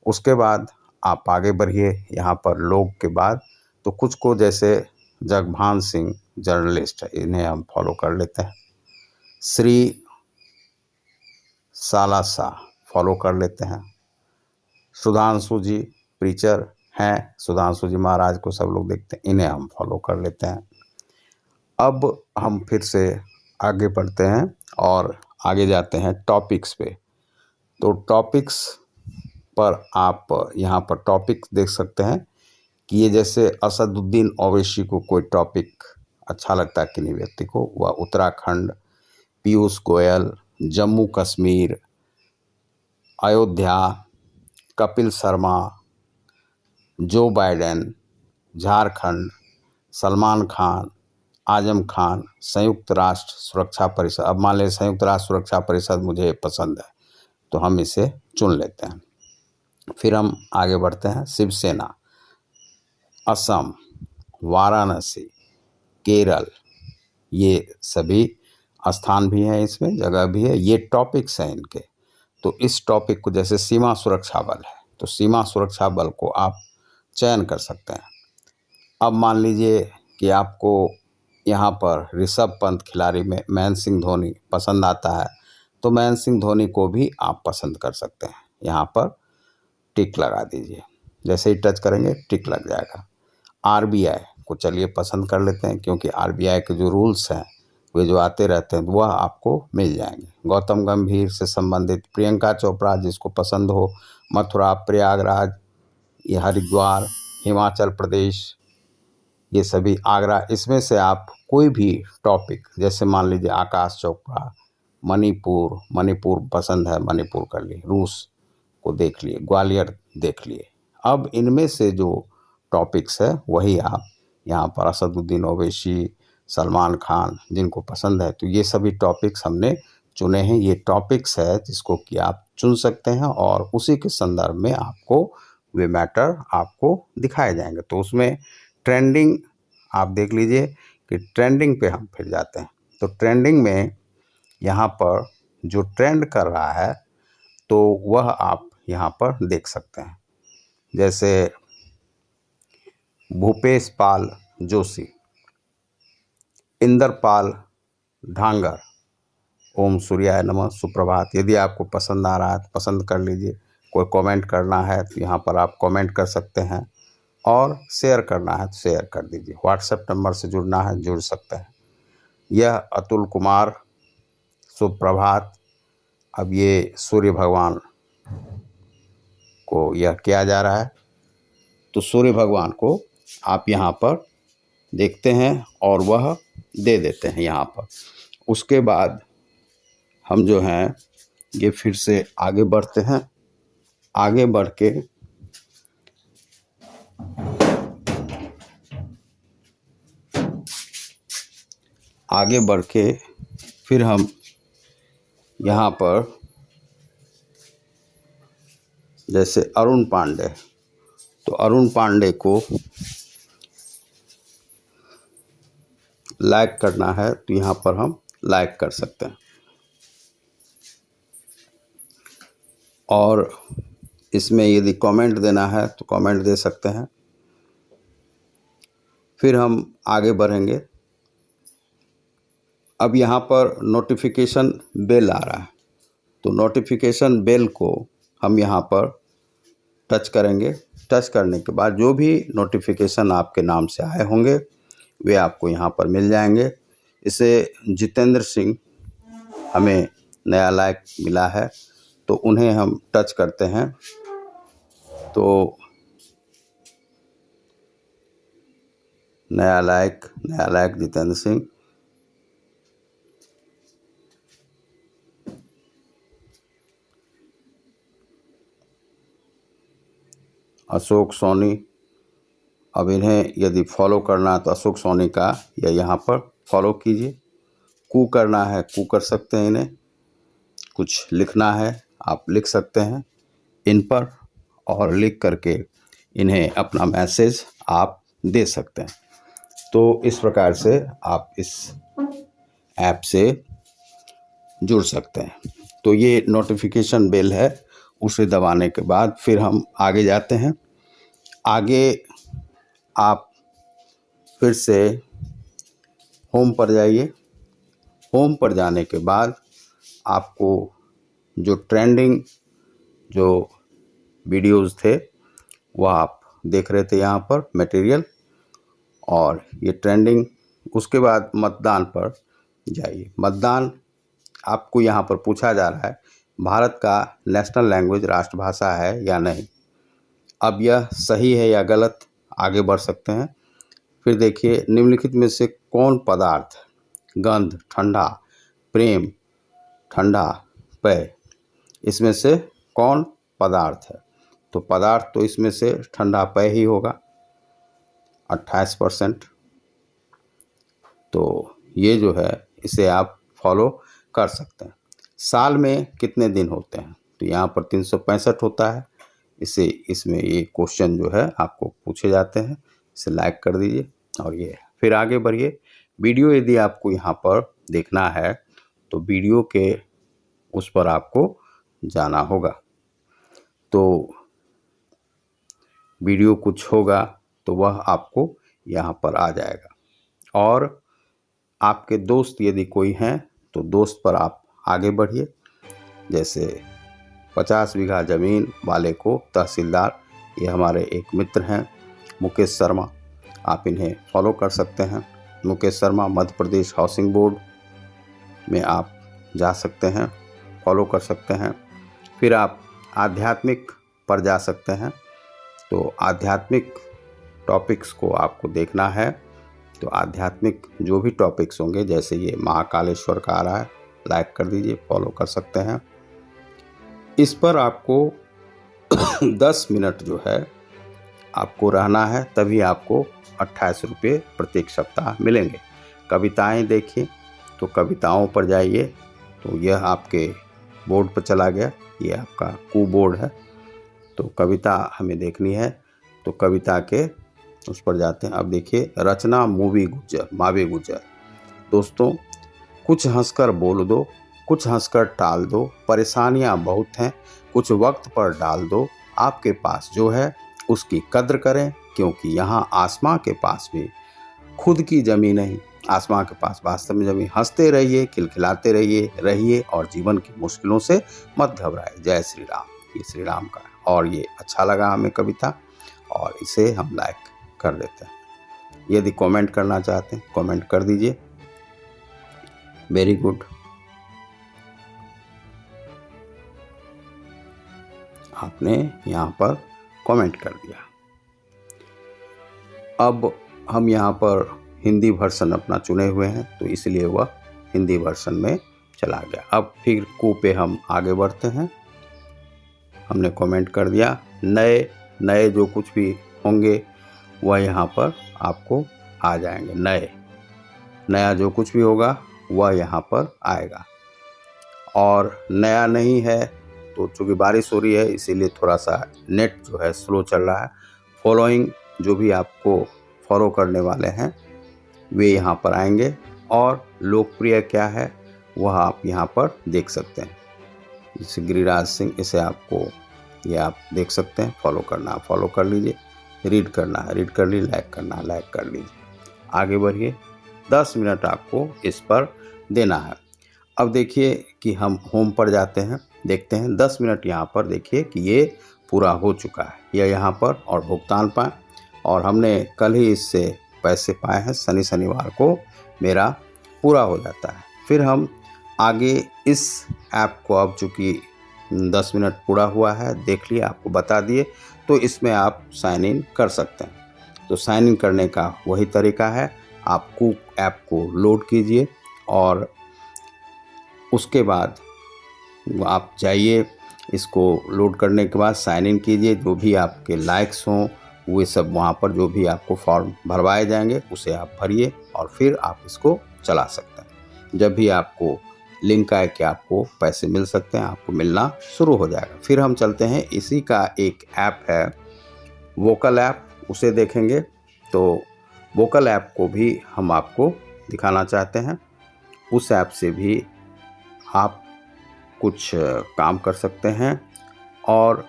उसके बाद आप आगे बढ़िए। यहाँ पर लोग के बाद तो कुछ को, जैसे जगभान सिंह जर्नलिस्ट है, इन्हें हम फॉलो कर लेते हैं। श्री सालासा फॉलो कर लेते हैं। सुधांशु जी प्रीचर हैं, सुधांशु जी महाराज को सब लोग देखते हैं, इन्हें हम फॉलो कर लेते हैं। अब हम फिर से आगे बढ़ते हैं और आगे जाते हैं टॉपिक्स पे। तो टॉपिक्स पर आप यहाँ पर टॉपिक देख सकते हैं कि ये जैसे असदुद्दीन ओवैसी को कोई टॉपिक अच्छा लगता है किन्हीं व्यक्ति को, वह उत्तराखंड, पीयूष गोयल, जम्मू कश्मीर, अयोध्या, कपिल शर्मा, जो बाइडेन, झारखंड, सलमान खान, आजम खान, संयुक्त राष्ट्र सुरक्षा परिषद। अब मान लें संयुक्त राष्ट्र सुरक्षा परिषद मुझे पसंद है तो हम इसे चुन लेते हैं। फिर हम आगे बढ़ते हैं। शिवसेना, असम, वाराणसी, केरल, ये सभी स्थान भी हैं, इसमें जगह भी है, ये टॉपिक्स हैं इनके। तो इस टॉपिक को, जैसे सीमा सुरक्षा बल है तो सीमा सुरक्षा बल को आप चयन कर सकते हैं। अब मान लीजिए कि आपको यहाँ पर ऋषभ पंत खिलाड़ी में महेंद्र सिंह धोनी पसंद आता है तो महेंद्र सिंह धोनी को भी आप पसंद कर सकते हैं। यहाँ पर टिक लगा दीजिए, जैसे ही टच करेंगे टिक लग जाएगा। आरबीआई को चलिए पसंद कर लेते हैं, क्योंकि आरबीआई के जो रूल्स हैं वे जो आते रहते हैं वह आपको मिल जाएंगे। गौतम गंभीर से संबंधित, प्रियंका चोपड़ा जिसको पसंद हो, मथुरा, प्रयागराज, ये हरिद्वार, हिमाचल प्रदेश, ये सभी आगरा, इसमें से आप कोई भी टॉपिक, जैसे मान लीजिए आकाश चोपड़ा, मणिपुर पसंद है, मणिपुर कर लिए, रूस को देख लिए, ग्वालियर देख लिए। अब इनमें से जो टॉपिक्स है वही आप यहाँ पर, असदुद्दीन ओवैसी, सलमान खान, जिनको पसंद है, तो ये सभी टॉपिक्स हमने चुने हैं। ये टॉपिक्स है जिसको कि आप चुन सकते हैं और उसी के संदर्भ में आपको वे मैटर आपको दिखाए जाएंगे। तो उसमें ट्रेंडिंग आप देख लीजिए कि ट्रेंडिंग पे हम फिर जाते हैं। तो ट्रेंडिंग में यहाँ पर जो ट्रेंड कर रहा है तो वह आप यहाँ पर देख सकते हैं। जैसे भूपेश पाल जोशी, इंदरपाल ढांगर, ओम सूर्याय नमः, सुप्रभात। यदि आपको पसंद आ रहा है तो पसंद कर लीजिए। कोई कमेंट करना है तो यहाँ पर आप कमेंट कर सकते हैं, और शेयर करना है तो शेयर कर दीजिए। व्हाट्सएप नंबर से जुड़ना है, जुड़ सकते हैं। यह अतुल कुमार, सुप्रभात। अब ये सूर्य भगवान को यह किया जा रहा है, तो सूर्य भगवान को आप यहाँ पर देखते हैं और वह दे देते हैं यहाँ पर। उसके बाद हम जो हैं ये फिर से आगे बढ़ते हैं। आगे बढ़ के फिर हम यहाँ पर जैसे अरुण पांडे, तो अरुण पांडे को लाइक करना है तो यहाँ पर हम लाइक कर सकते हैं, और इसमें यदि कमेंट देना है तो कमेंट दे सकते हैं। फिर हम आगे बढ़ेंगे। अब यहाँ पर नोटिफिकेशन बेल आ रहा है, तो नोटिफिकेशन बेल को हम यहाँ पर टच करेंगे। टच करने के बाद जो भी नोटिफिकेशन आपके नाम से आए होंगे वे आपको यहाँ पर मिल जाएंगे। इसे जितेंद्र सिंह हमें नया लाइक मिला है, तो उन्हें हम टच करते हैं। तो नया लाइक जितेंद्र सिंह। अशोक सोनी, अब इन्हें यदि फॉलो करना है तो अशोक सोनी का या यहाँ पर फॉलो कीजिए। कू करना है कू कर सकते हैं, इन्हें कुछ लिखना है आप लिख सकते हैं इन पर, और लिख करके इन्हें अपना मैसेज आप दे सकते हैं। तो इस प्रकार से आप इस ऐप से जुड़ सकते हैं। तो ये नोटिफिकेशन बेल है, उसे दबाने के बाद फिर हम आगे जाते हैं। आगे आप फिर से होम पर जाइए। होम पर जाने के बाद आपको जो ट्रेंडिंग जो वीडियोस थे वह आप देख रहे थे यहाँ पर मटेरियल, और ये ट्रेंडिंग। उसके बाद मतदान पर जाइए। मतदान आपको यहाँ पर पूछा जा रहा है भारत का नेशनल लैंग्वेज राष्ट्रभाषा है या नहीं। अब यह सही है या गलत, आगे बढ़ सकते हैं। फिर देखिए निम्नलिखित में से कौन पदार्थ गंध, ठंडा, प्रेम, ठंडा, पेय, इसमें से कौन पदार्थ है। तो पदार्थ तो इसमें से ठंडा पेय ही होगा, 28%। तो ये जो है इसे आप फॉलो कर सकते हैं। साल में कितने दिन होते हैं, तो यहाँ पर 365 होता है। इसमें ये क्वेश्चन जो है आपको पूछे जाते हैं। इसे लाइक कर दीजिए और ये फिर आगे बढ़िए। वीडियो यदि आपको यहाँ पर देखना है तो वीडियो के उस पर आपको जाना होगा। तो वीडियो कुछ होगा तो वह आपको यहाँ पर आ जाएगा, और आपके दोस्त यदि कोई हैं तो दोस्त पर आप आगे बढ़िए। जैसे 50 बीघा ज़मीन वाले को तहसीलदार, ये हमारे एक मित्र हैं मुकेश शर्मा, आप इन्हें फॉलो कर सकते हैं। मुकेश शर्मा मध्य प्रदेश हाउसिंग बोर्ड में आप जा सकते हैं, फॉलो कर सकते हैं। फिर आप आध्यात्मिक पर जा सकते हैं। तो आध्यात्मिक टॉपिक्स को आपको देखना है, तो आध्यात्मिक जो भी टॉपिक्स होंगे, जैसे ये महाकालेश्वर का आ रहा है, लाइक कर दीजिए, फॉलो कर सकते हैं। इस पर आपको 10 मिनट जो है आपको रहना है, तभी आपको 28 रुपये प्रत्येक सप्ताह मिलेंगे। कविताएं देखिए, तो कविताओं पर जाइए, तो यह आपके बोर्ड पर चला गया, ये आपका कू बोर्ड है। तो कविता हमें देखनी है, तो कविता के उस पर जाते हैं। अब देखिए रचना मावे गुजर। दोस्तों, कुछ हंसकर बोल दो, कुछ हंसकर टाल दो, परेशानियां बहुत हैं, कुछ वक्त पर डाल दो, आपके पास जो है उसकी कद्र करें, क्योंकि यहाँ आसमां के पास भी खुद की ज़मीन नहीं आसमां के पास वास्तव में ज़मीन। हंसते रहिए, खिलखिलाते रहिए और जीवन की मुश्किलों से मत घबराएं। जय श्री राम। ये श्री राम का है और ये अच्छा लगा हमें कविता और इसे हम लाइक कर देते हैं। यदि कमेंट करना चाहते हैं कमेंट कर दीजिए। Very good. आपने यहाँ पर कमेंट कर दिया। अब हम यहाँ पर हिंदी वर्जन अपना चुने हुए हैं तो इसलिए वह हिंदी वर्जन में चला गया। अब फिर को पे हम आगे बढ़ते हैं। हमने कमेंट कर दिया। नए जो कुछ भी होंगे वह यहाँ पर आपको आ जाएंगे। नया जो कुछ भी होगा वह यहाँ पर आएगा। और नया नहीं है तो चूँकि बारिश हो रही है इसीलिए थोड़ा सा नेट जो है स्लो चल रहा है। फॉलोइंग जो भी आपको फॉलो करने वाले हैं वे यहाँ पर आएंगे और लोकप्रिय क्या है वह आप यहाँ पर देख सकते हैं। जैसे गिरिराज सिंह, इसे आपको ये आप देख सकते हैं। फॉलो करना है फॉलो कर लीजिए, रीड करना है रीड कर लीजिए, लाइक करना है लाइक कर लीजिए। आगे बढ़िए। 10 मिनट आपको इस पर देना है। अब देखिए कि हम होम पर जाते हैं, देखते हैं 10 मिनट यहाँ पर देखिए कि ये पूरा हो चुका है। यह यहाँ पर और भुगतान पाएँ और हमने कल ही इससे पैसे पाए हैं। शनिवार को मेरा पूरा हो जाता है। फिर हम आगे इस ऐप को, अब चूँकि 10 मिनट पूरा हुआ है, देख लिए, आपको बता दिए, तो इसमें आप साइन इन कर सकते हैं। तो साइन इन करने का वही तरीका है। आप कुक ऐप को लोड कीजिए और उसके बाद आप जाइए, इसको लोड करने के बाद साइन इन कीजिए। जो भी आपके लाइक्स हों वे सब वहाँ पर जो भी आपको फॉर्म भरवाए जाएंगे उसे आप भरिए और फिर आप इसको चला सकते हैं। जब भी आपको लिंक आए कि आपको पैसे मिल सकते हैं, आपको मिलना शुरू हो जाएगा। फिर हम चलते हैं, इसी का एक ऐप है वोकल ऐप, उसे देखेंगे। तो वोकल ऐप को भी हम आपको दिखाना चाहते हैं। उस ऐप से भी आप कुछ काम कर सकते हैं और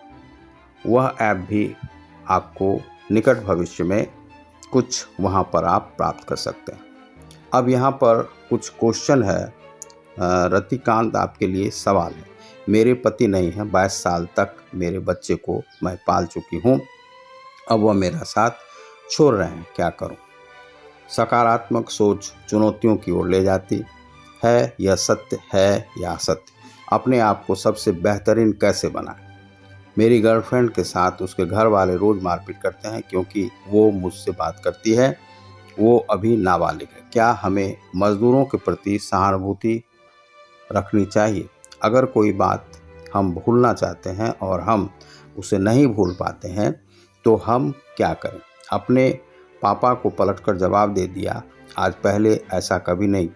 वह ऐप भी आपको निकट भविष्य में कुछ वहाँ पर आप प्राप्त कर सकते हैं। अब यहाँ पर कुछ क्वेश्चन है। रतिकांत, आपके लिए सवाल है। मेरे पति नहीं हैं, 22 साल तक मेरे बच्चे को मैं पाल चुकी हूँ, अब वह मेरा साथ छोड़ रहे हैं, क्या करूँ? सकारात्मक सोच चुनौतियों की ओर ले जाती है। यह सत्य है या असत्य? अपने आप को सबसे बेहतरीन कैसे बनाएं? मेरी गर्लफ्रेंड के साथ उसके घर वाले रोज़ मारपीट करते हैं क्योंकि वो मुझसे बात करती है। वो अभी नाबालिग है। क्या हमें मज़दूरों के प्रति सहानुभूति रखनी चाहिए? अगर कोई बात हम भूलना चाहते हैं और हम उसे नहीं भूल पाते हैं तो हम क्या करें? अपने पापा को पलटकर जवाब दे दिया, आज पहले ऐसा कभी नहीं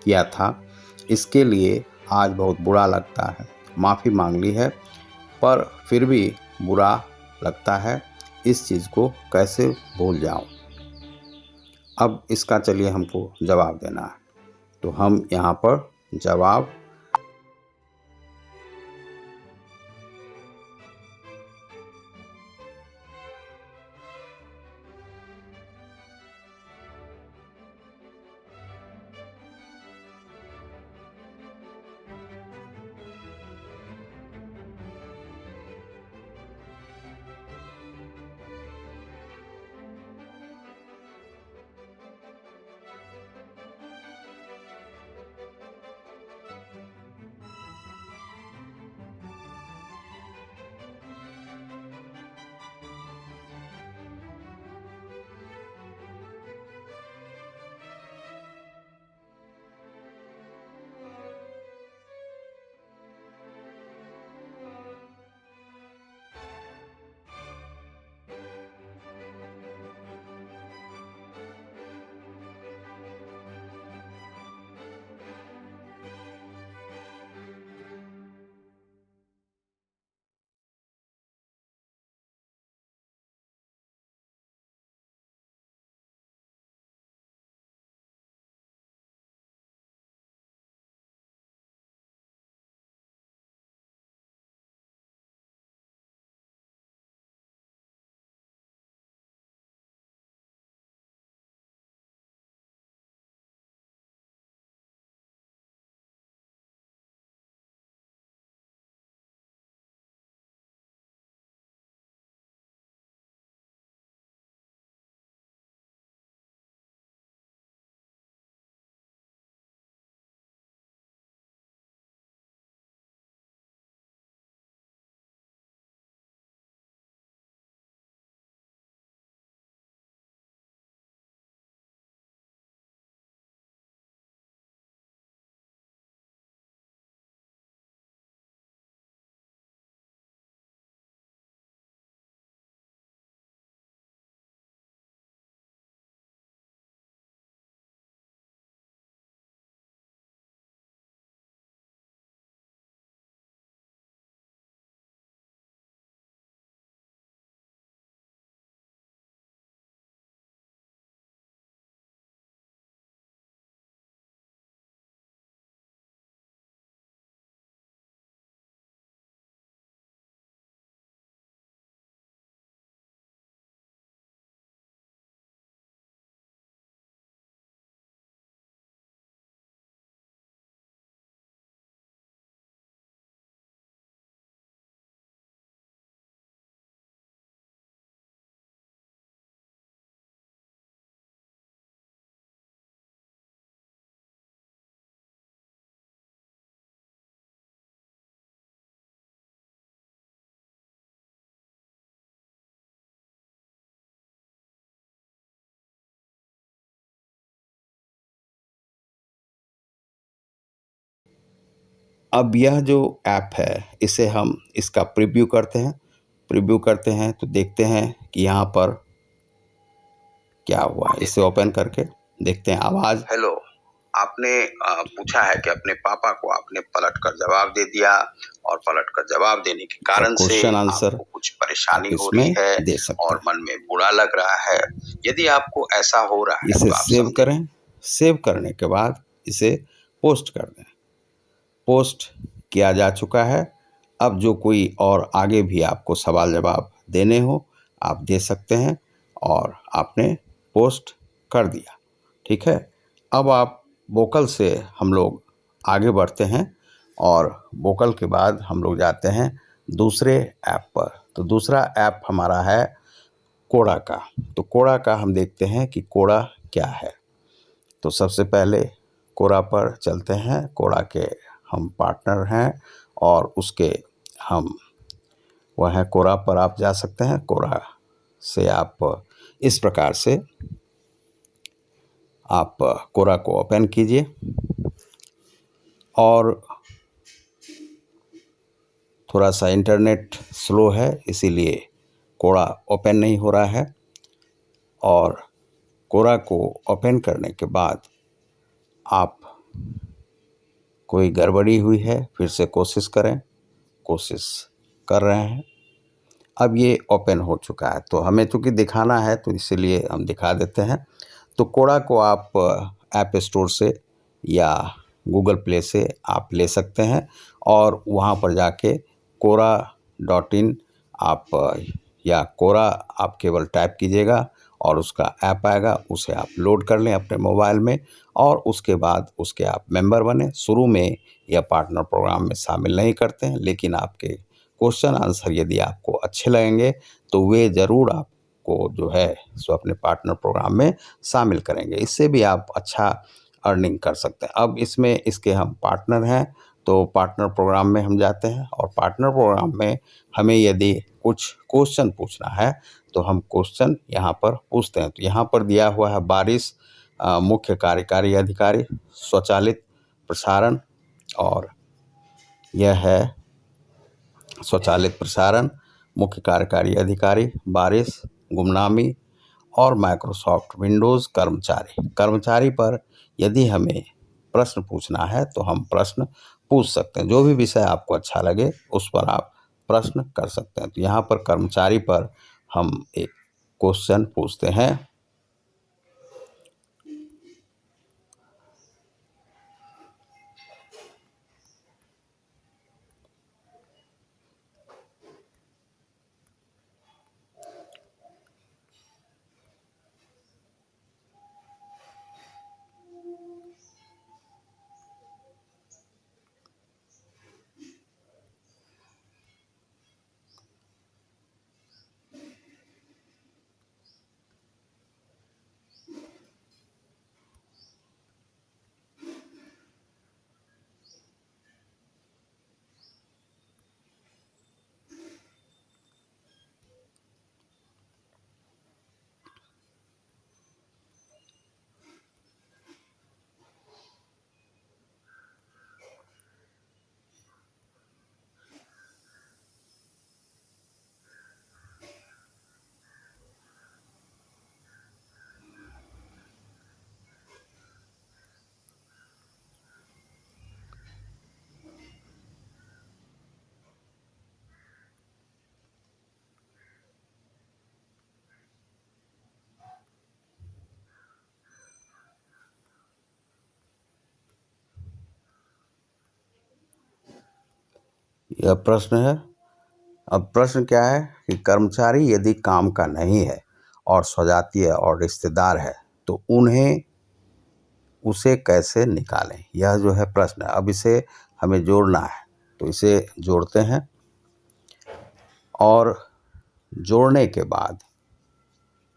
किया था, इसके लिए आज बहुत बुरा लगता है। माफ़ी मांग ली है पर फिर भी बुरा लगता है। इस चीज़ को कैसे भूल जाऊं? अब इसका चलिए हमको जवाब देना है। तो हम यहाँ पर जवाब अब यह जो ऐप है इसे हम इसका प्रीव्यू करते हैं। प्रीव्यू करते हैं तो देखते हैं कि यहाँ पर क्या हुआ है। इसे ओपन करके देखते हैं। आवाज़, हेलो, आपने पूछा है कि अपने पापा को आपने पलट कर जवाब दे दिया और पलट कर जवाब देने के कारण से क्वेश्चन आंसर आपको कुछ परेशानी हो रही है दे सकते और हैं। मन में बुरा लग रहा है। यदि आपको ऐसा हो रहा है इसे तो आप सेव करें। सेव करने के बाद इसे पोस्ट कर दें। पोस्ट किया जा चुका है। अब जो कोई और आगे भी आपको सवाल जवाब देने हो आप दे सकते हैं और आपने पोस्ट कर दिया। ठीक है। अब आप वोकल से हम लोग आगे बढ़ते हैं और वोकल के बाद हम लोग जाते हैं दूसरे ऐप पर। तो दूसरा ऐप हमारा है कोड़ा का। तो कोड़ा का हम देखते हैं कि कोड़ा क्या है। तो सबसे पहले कोड़ा पर चलते हैं। कोड़ा के हम पार्टनर हैं और उसके हम वह है कोड़ा पर आप जा सकते हैं। कोड़ा से आप इस प्रकार से आप कोड़ा को ओपन कीजिए और थोड़ा सा इंटरनेट स्लो है इसीलिए कोड़ा ओपन नहीं हो रहा है। और कोड़ा को ओपन करने के बाद आप कोई गड़बड़ी हुई है फिर से कोशिश करें। कोशिश कर रहे हैं। अब ये ओपन हो चुका है। तो हमें चूँकि दिखाना है तो इसीलिए हम दिखा देते हैं। तो कोड़ा को आप ऐप स्टोर से या गूगल प्ले से आप ले सकते हैं और वहाँ पर जाके कोरा.in आप या कोरा आप केवल टाइप कीजिएगा और उसका ऐप आएगा। उसे आप लोड कर लें अपने मोबाइल में और उसके बाद उसके आप मेंबर बने। शुरू में यह पार्टनर प्रोग्राम में शामिल नहीं करते हैं, लेकिन आपके क्वेश्चन आंसर यदि आपको अच्छे लगेंगे तो वे ज़रूर आपको जो है सो अपने पार्टनर प्रोग्राम में शामिल करेंगे। इससे भी आप अच्छा अर्निंग कर सकते हैं। अब इसमें इसके हम पार्टनर हैं तो पार्टनर प्रोग्राम में हम जाते हैं और पार्टनर प्रोग्राम में हमें यदि कुछ क्वेश्चन पूछना है तो हम क्वेश्चन यहाँ पर पूछते हैं। तो यहाँ पर दिया हुआ है बारिश मुख्य कार्यकारी अधिकारी स्वचालित प्रसारण, और यह है स्वचालित प्रसारण मुख्य कार्यकारी अधिकारी बारिश गुमनामी और माइक्रोसॉफ्ट विंडोज़ कर्मचारी पर यदि हमें प्रश्न पूछना है तो हम प्रश्न पूछ सकते हैं। जो भी विषय आपको अच्छा लगे उस पर आप प्रश्न कर सकते हैं। तो यहाँ पर कर्मचारी पर हम एक क्वेश्चन पूछते हैं। यह प्रश्न है। अब प्रश्न क्या है कि कर्मचारी यदि काम का नहीं है और स्वजातीय और रिश्तेदार है तो उन्हें उसे कैसे निकालें, यह जो है प्रश्न है। अब इसे हमें जोड़ना है तो इसे जोड़ते हैं और जोड़ने के बाद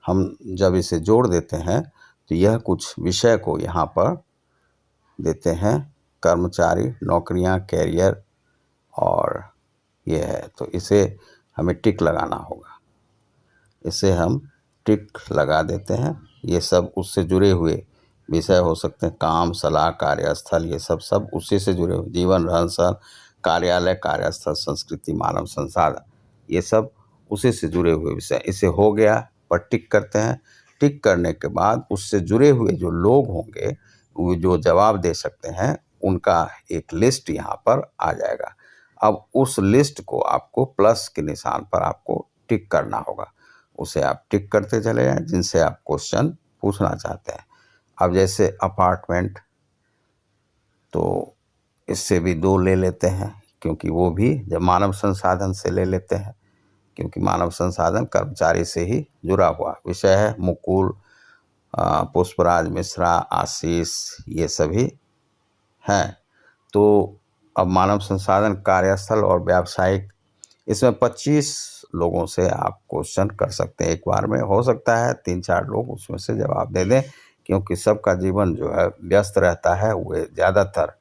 हम जब इसे जोड़ देते हैं तो यह कुछ विषय को यहाँ पर देते हैं। कर्मचारी, नौकरियां, कैरियर और ये है। तो इसे हमें टिक लगाना होगा। इसे हम टिक लगा देते हैं। ये सब उससे जुड़े हुए विषय हो सकते हैं, काम, सलाह, कार्यस्थल, ये सब सब उसी से जुड़े हुए, जीवन, रहन सहन, कार्यालय, कार्यस्थल, संस्कृति, मानव संसाधन, ये सब उसी से जुड़े हुए विषय। इसे हो गया पर टिक करते हैं। टिक करने के बाद उससे जुड़े हुए जो लोग होंगे वो जो जवाब दे सकते हैं उनका एक लिस्ट यहाँ पर आ जाएगा। अब उस लिस्ट को आपको प्लस के निशान पर आपको टिक करना होगा, उसे आप टिक करते चले जाएं जिनसे आप क्वेश्चन पूछना चाहते हैं। अब जैसे अपार्टमेंट, तो इससे भी 2 ले लेते हैं क्योंकि वो भी जब मानव संसाधन से ले लेते हैं, क्योंकि मानव संसाधन कर्मचारी से ही जुड़ा हुआ विषय है। मुकुल, पुष्पराज मिश्रा, आशीष, ये सभी हैं। तो अब मानव संसाधन, कार्यस्थल और व्यावसायिक, इसमें 25 लोगों से आप क्वेश्चन कर सकते हैं एक बार में। हो सकता है 3-4 लोग उसमें से जवाब दे दें, क्योंकि सबका जीवन जो है व्यस्त रहता है। वे ज़्यादातर,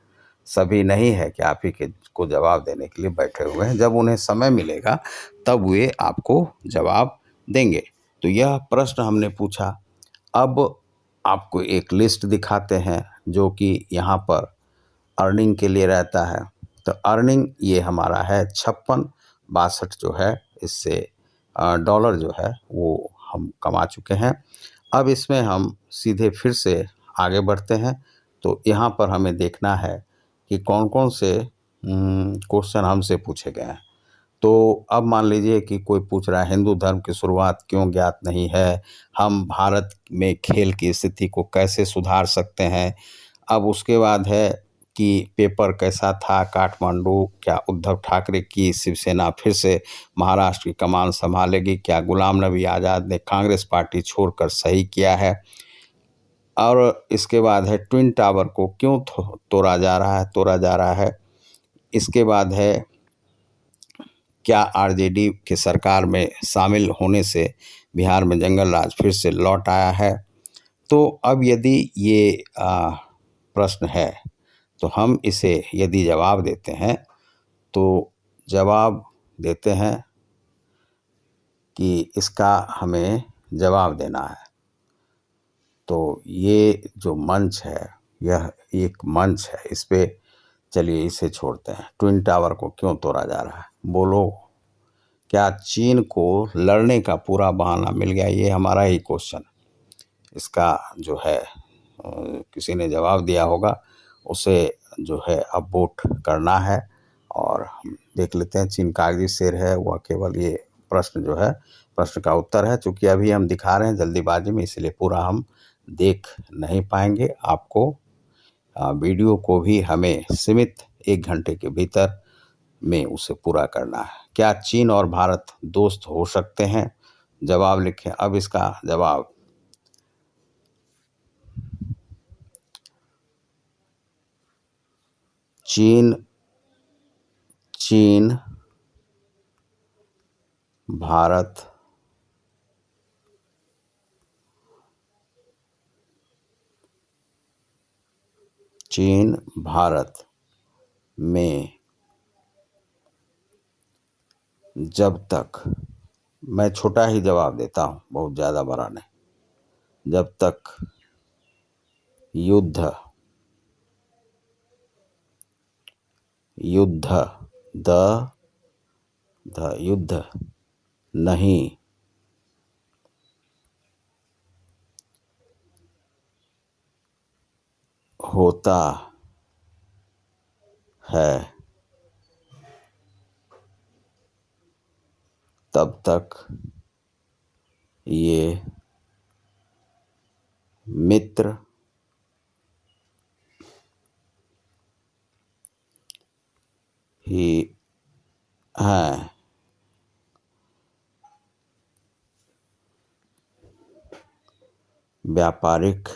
सभी नहीं है कि आप ही के को जवाब देने के लिए बैठे हुए हैं। जब उन्हें समय मिलेगा तब वे आपको जवाब देंगे। तो यह प्रश्न हमने पूछा। अब आपको एक लिस्ट दिखाते हैं जो कि यहाँ पर अर्निंग के लिए रहता है। तो अर्निंग ये हमारा है 56-62 जो है, इससे डॉलर जो है वो हम कमा चुके हैं। अब इसमें हम सीधे फिर से आगे बढ़ते हैं। तो यहाँ पर हमें देखना है कि कौन कौन से क्वेश्चन हमसे पूछे गए हैं। तो अब मान लीजिए कि कोई पूछ रहा है हिंदू धर्म की शुरुआत क्यों ज्ञात नहीं है, हम भारत में खेल की स्थिति को कैसे सुधार सकते हैं। अब उसके बाद है कि पेपर कैसा था काठमांडू, क्या उद्धव ठाकरे की शिवसेना फिर से महाराष्ट्र की कमान संभालेगी, क्या गुलाम नबी आज़ाद ने कांग्रेस पार्टी छोड़कर सही किया है। और इसके बाद है ट्विन टावर को क्यों तोड़ा जा रहा है। इसके बाद है क्या आरजेडी की सरकार में शामिल होने से बिहार में जंगल राज फिर से लौट आया है। तो अब यदि ये प्रश्न है तो हम इसे यदि जवाब देते हैं तो जवाब देते हैं कि इसका हमें जवाब देना है। तो ये जो मंच है यह एक मंच है, इस पे चलिए इसे छोड़ते हैं। ट्विन टावर को क्यों तोड़ा जा रहा है, बोलो। क्या चीन को लड़ने का पूरा बहाना मिल गया, ये हमारा ही क्वेश्चन। इसका जो है किसी ने जवाब दिया होगा, उसे जो है अब वोट करना है। और हम देख लेते हैं, चीन कागजी शेर है, वह केवल ये प्रश्न जो है प्रश्न का उत्तर है। चूंकि अभी हम दिखा रहे हैं जल्दीबाजी में, इसलिए पूरा हम देख नहीं पाएंगे। आपको वीडियो को भी हमें सीमित 1 घंटे के भीतर में उसे पूरा करना है। क्या चीन और भारत दोस्त हो सकते हैं, जवाब लिखें। अब इसका जवाब चीन भारत चीन भारत में जब तक, मैं छोटा ही जवाब देता हूँ, बहुत ज़्यादा बड़ा नहीं, जब तक युद्ध युद्ध नहीं होता है तब तक ये मित्र ही हैं। व्यापारिक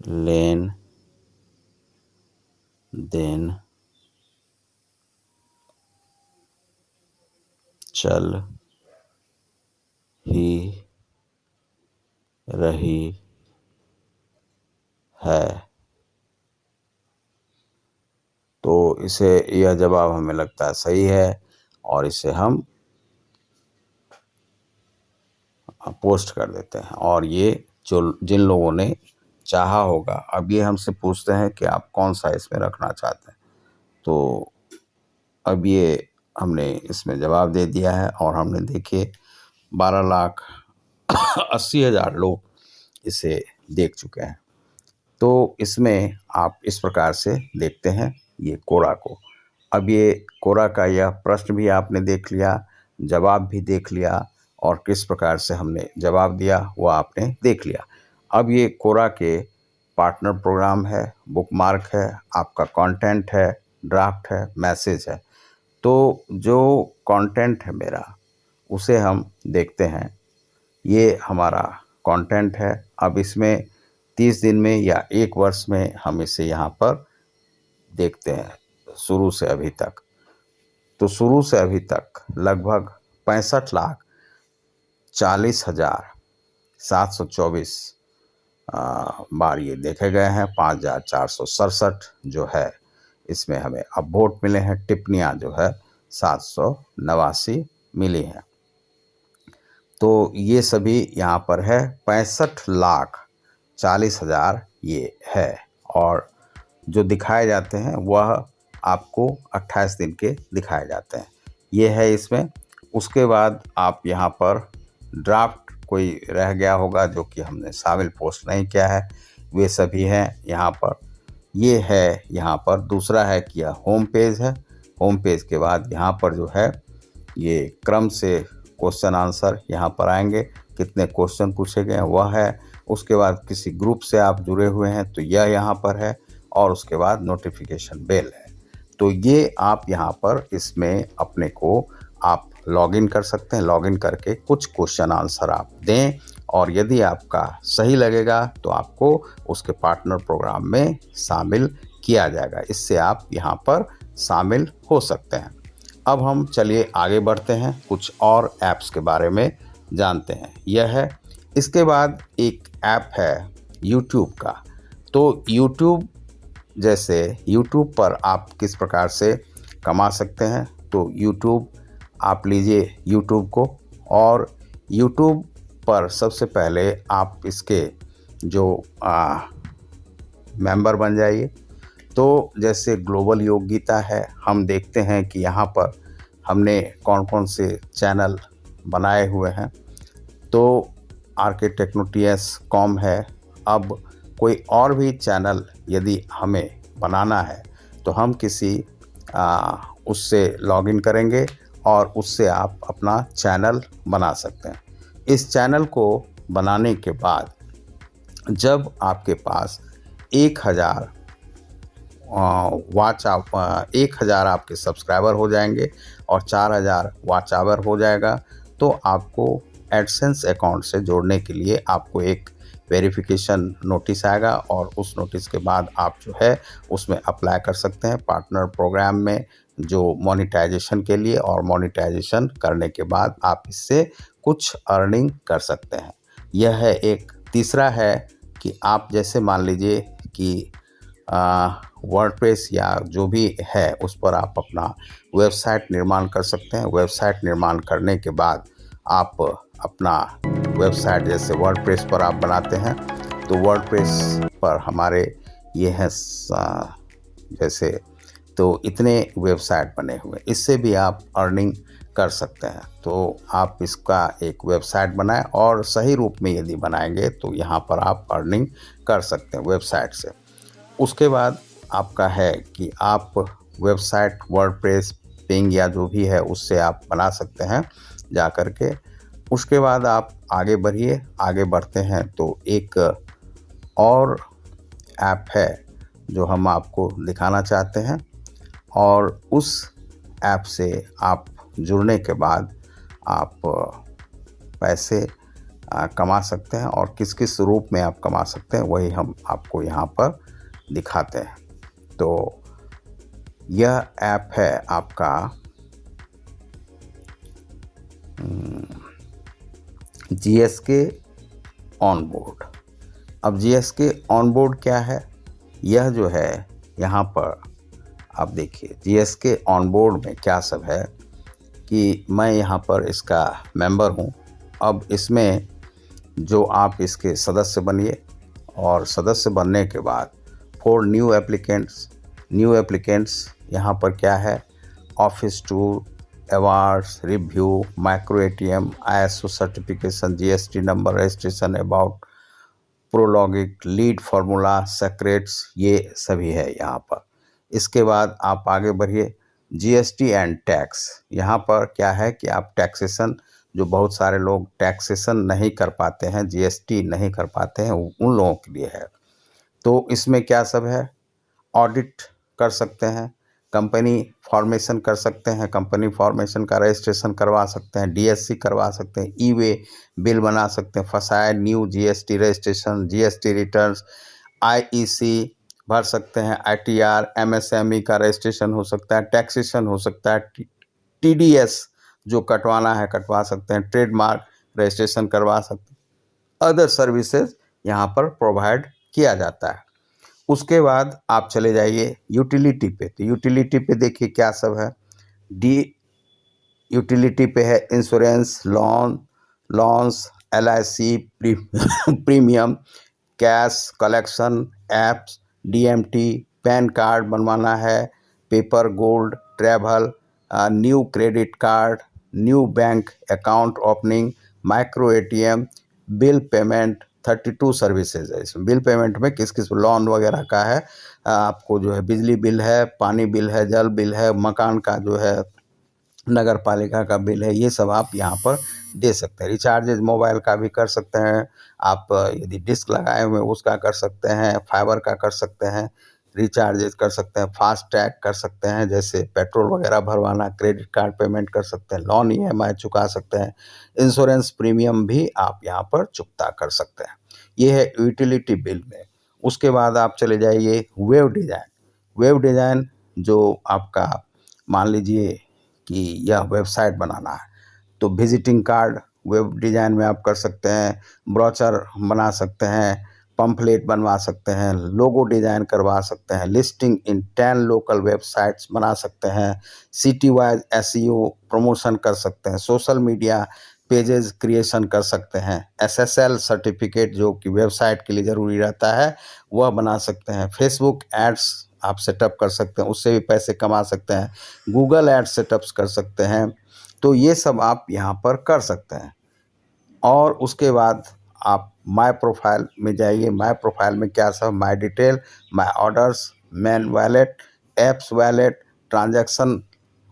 लेन देन चल ही रही है। तो इसे यह जवाब हमें लगता है सही है और इसे हम पोस्ट कर देते हैं। और ये जो जिन लोगों ने चाहा होगा, अब ये हमसे पूछते हैं कि आप कौन सा इसमें रखना चाहते हैं। तो अब ये हमने इसमें जवाब दे दिया है और हमने देखिए 12,80,000 लोग इसे देख चुके हैं। तो इसमें आप इस प्रकार से देखते हैं ये कोरा को। अब ये कोरा का यह प्रश्न भी आपने देख लिया, जवाब भी देख लिया और किस प्रकार से हमने जवाब दिया वो आपने देख लिया। अब ये कोरा के पार्टनर प्रोग्राम है, बुकमार्क है, आपका कंटेंट है, ड्राफ्ट है, मैसेज है। तो जो कंटेंट है मेरा उसे हम देखते हैं। ये हमारा कंटेंट है। अब इसमें 30 दिन में या 1 वर्ष में हम इसे यहाँ पर देखते हैं शुरू से अभी तक। तो शुरू से अभी तक लगभग 65,40,724 बार ये देखे गए हैं। 5,467 जो है इसमें हमें अपवोट मिले हैं। टिप्पणियाँ जो है 789 मिली हैं। तो ये सभी यहाँ पर है। 65,40,000 ये है और जो दिखाए जाते हैं वह आपको 28 दिन के दिखाए जाते हैं। ये है इसमें। उसके बाद आप यहाँ पर ड्राफ्ट कोई रह गया होगा जो कि हमने शामिल पोस्ट नहीं किया है, वे सभी हैं यहाँ पर। ये है यहाँ पर। दूसरा है कि यह होम पेज है। होम पेज के बाद यहाँ पर जो है ये क्रम से क्वेश्चन आंसर यहाँ पर आएंगे, कितने क्वेश्चन पूछे गए हैं वह है। उसके बाद किसी ग्रुप से आप जुड़े हुए हैं तो यह यहाँ पर है और उसके बाद नोटिफिकेशन बेल है। तो ये आप यहाँ पर इसमें अपने को आप लॉगिन कर सकते हैं। लॉगिन करके कुछ क्वेश्चन आंसर आप दें और यदि आपका सही लगेगा तो आपको उसके पार्टनर प्रोग्राम में शामिल किया जाएगा। इससे आप यहाँ पर शामिल हो सकते हैं। अब हम चलिए आगे बढ़ते हैं, कुछ और ऐप्स के बारे में जानते हैं। यह है। इसके बाद एक ऐप है यूट्यूब का। तो यूट्यूब जैसे यूट्यूब पर आप किस प्रकार से कमा सकते हैं। तो यूट्यूब आप लीजिए यूट्यूब को और यूट्यूब पर सबसे पहले आप इसके जो मेंबर बन जाइए। तो जैसे ग्लोबल योग गीता है, हम देखते हैं कि यहाँ पर हमने कौन कौन से चैनल बनाए हुए हैं। तो RK-Techno-TS.com है। अब कोई और भी चैनल यदि हमें बनाना है तो हम किसी उससे लॉगिन करेंगे और उससे आप अपना चैनल बना सकते हैं। इस चैनल को बनाने के बाद जब आपके पास 1,000 आपके सब्सक्राइबर हो जाएंगे और 4,000 वॉच आवर हो जाएगा तो आपको एडसेंस अकाउंट से जोड़ने के लिए आपको एक वेरिफिकेशन नोटिस आएगा और उस नोटिस के बाद आप जो है उसमें अप्लाई कर सकते हैं पार्टनर प्रोग्राम में जो मोनेटाइजेशन के लिए। और मोनेटाइजेशन करने के बाद आप इससे कुछ अर्निंग कर सकते हैं। यह है एक। तीसरा है कि आप जैसे मान लीजिए कि वर्डप्रेस या जो भी है उस पर आप अपना वेबसाइट निर्माण कर सकते हैं। वेबसाइट निर्माण करने के बाद आप अपना वेबसाइट जैसे वर्डप्रेस पर आप बनाते हैं तो वर्डप्रेस पर हमारे ये हैं जैसे तो इतने वेबसाइट बने हुए, इससे भी आप अर्निंग कर सकते हैं। तो आप इसका एक वेबसाइट बनाएं और सही रूप में यदि बनाएंगे तो यहाँ पर आप अर्निंग कर सकते हैं वेबसाइट से। उसके बाद आपका है कि आप वेबसाइट वर्डप्रेस पिंग या जो भी है उससे आप बना सकते हैं जा कर के। उसके बाद आप आगे बढ़िए। आगे बढ़ते हैं तो एक और ऐप है जो हम आपको दिखाना चाहते हैं और उस ऐप से आप जुड़ने के बाद आप पैसे कमा सकते हैं और किस किस रूप में आप कमा सकते हैं वही हम आपको यहाँ पर दिखाते हैं। तो यह ऐप है आपका GSK ऑनबोर्ड। अब GSK ऑनबोर्ड क्या है? यह जो है यहाँ पर अब देखिए जीएसके ऑन बोर्ड में क्या सब है कि मैं यहाँ पर इसका मेंबर हूँ। अब इसमें जो आप इसके सदस्य बनिए और सदस्य बनने के बाद फॉर न्यू एप्लीकेंट्स यहाँ पर क्या है, office tour, awards, review, micro ATM, ISO certification, GST number, registration, about, Prologic, lead formula, secrets, ये सभी है यहाँ पर। इसके बाद आप आगे बढ़िए, जीएसटी एंड टैक्स। यहाँ पर क्या है कि आप टैक्सेशन, जो बहुत सारे लोग टैक्सेशन नहीं कर पाते हैं, जीएसटी नहीं कर पाते हैं, उन लोगों के लिए है। तो इसमें क्या सब है, ऑडिट कर सकते हैं, कंपनी फॉर्मेशन कर सकते हैं, कंपनी फॉर्मेशन का रजिस्ट्रेशन करवा सकते हैं, डीएससी करवा सकते हैं, ई वे बिल बना सकते हैं, फसाए new GST registration, GST returns, IEC भर सकते हैं, आईटीआर, एमएसएमई का रजिस्ट्रेशन हो सकता है, टैक्सेशन हो सकता है, टीडीएस जो कटवाना है कटवा सकते हैं, ट्रेडमार्क रजिस्ट्रेशन करवा सकते हैं, अदर सर्विसेज यहाँ पर प्रोवाइड किया जाता है। उसके बाद आप चले जाइए यूटिलिटी पे। तो यूटिलिटी पे देखिए क्या सब है, डी यूटिलिटी पे है insurance, loans, LIC, premium, cash collection, apps, DMT, PAN card बनवाना है, paper gold, travel, new credit card, new bank account opening, micro ATM, bill payment, 32 services है इसमें। बिल पेमेंट में किस किस लोन वगैरह का है, आपको जो है बिजली बिल है, पानी बिल है, जल बिल है, मकान का जो है नगर पालिका का बिल है, ये सब आप यहाँ पर दे सकते हैं। रिचार्जेज मोबाइल का भी कर सकते हैं आप, यदि डिस्क लगाए हुए उसका कर सकते हैं, फाइबर का कर सकते हैं, रिचार्जेज कर सकते हैं, फास्ट टैग कर सकते हैं, जैसे पेट्रोल वगैरह भरवाना, क्रेडिट कार्ड पेमेंट कर सकते हैं, लोन ईएमआई चुका सकते हैं, इंश्योरेंस प्रीमियम भी आप यहाँ पर चुकता कर सकते हैं। ये है यूटिलिटी बिल में। उसके बाद आप चले जाइए वेब डिज़ाइन। वेब डिज़ाइन जो आपका मान लीजिए कि यह वेबसाइट बनाना है, तो विजिटिंग कार्ड वेब डिज़ाइन में आप कर सकते हैं, ब्रोचर बना सकते हैं, पम्फलेट बनवा सकते हैं, लोगो डिज़ाइन करवा सकते हैं, लिस्टिंग इन 10 लोकल वेबसाइट्स बना सकते हैं, सिटी वाइज एसईओ प्रमोशन कर सकते हैं, सोशल मीडिया पेजेस क्रिएशन कर सकते हैं, एसएसएल सर्टिफिकेट जो कि वेबसाइट के लिए ज़रूरी रहता है वह बना सकते हैं, फेसबुक एड्स आप सेटअप कर सकते हैं, उससे भी पैसे कमा सकते हैं, गूगल एड्स सेटअप्स कर सकते हैं। तो ये सब आप यहाँ पर कर सकते हैं। और उसके बाद आप माय प्रोफाइल में जाइए। माय प्रोफाइल में क्या सब, my detail, my orders, main wallet, apps wallet, transaction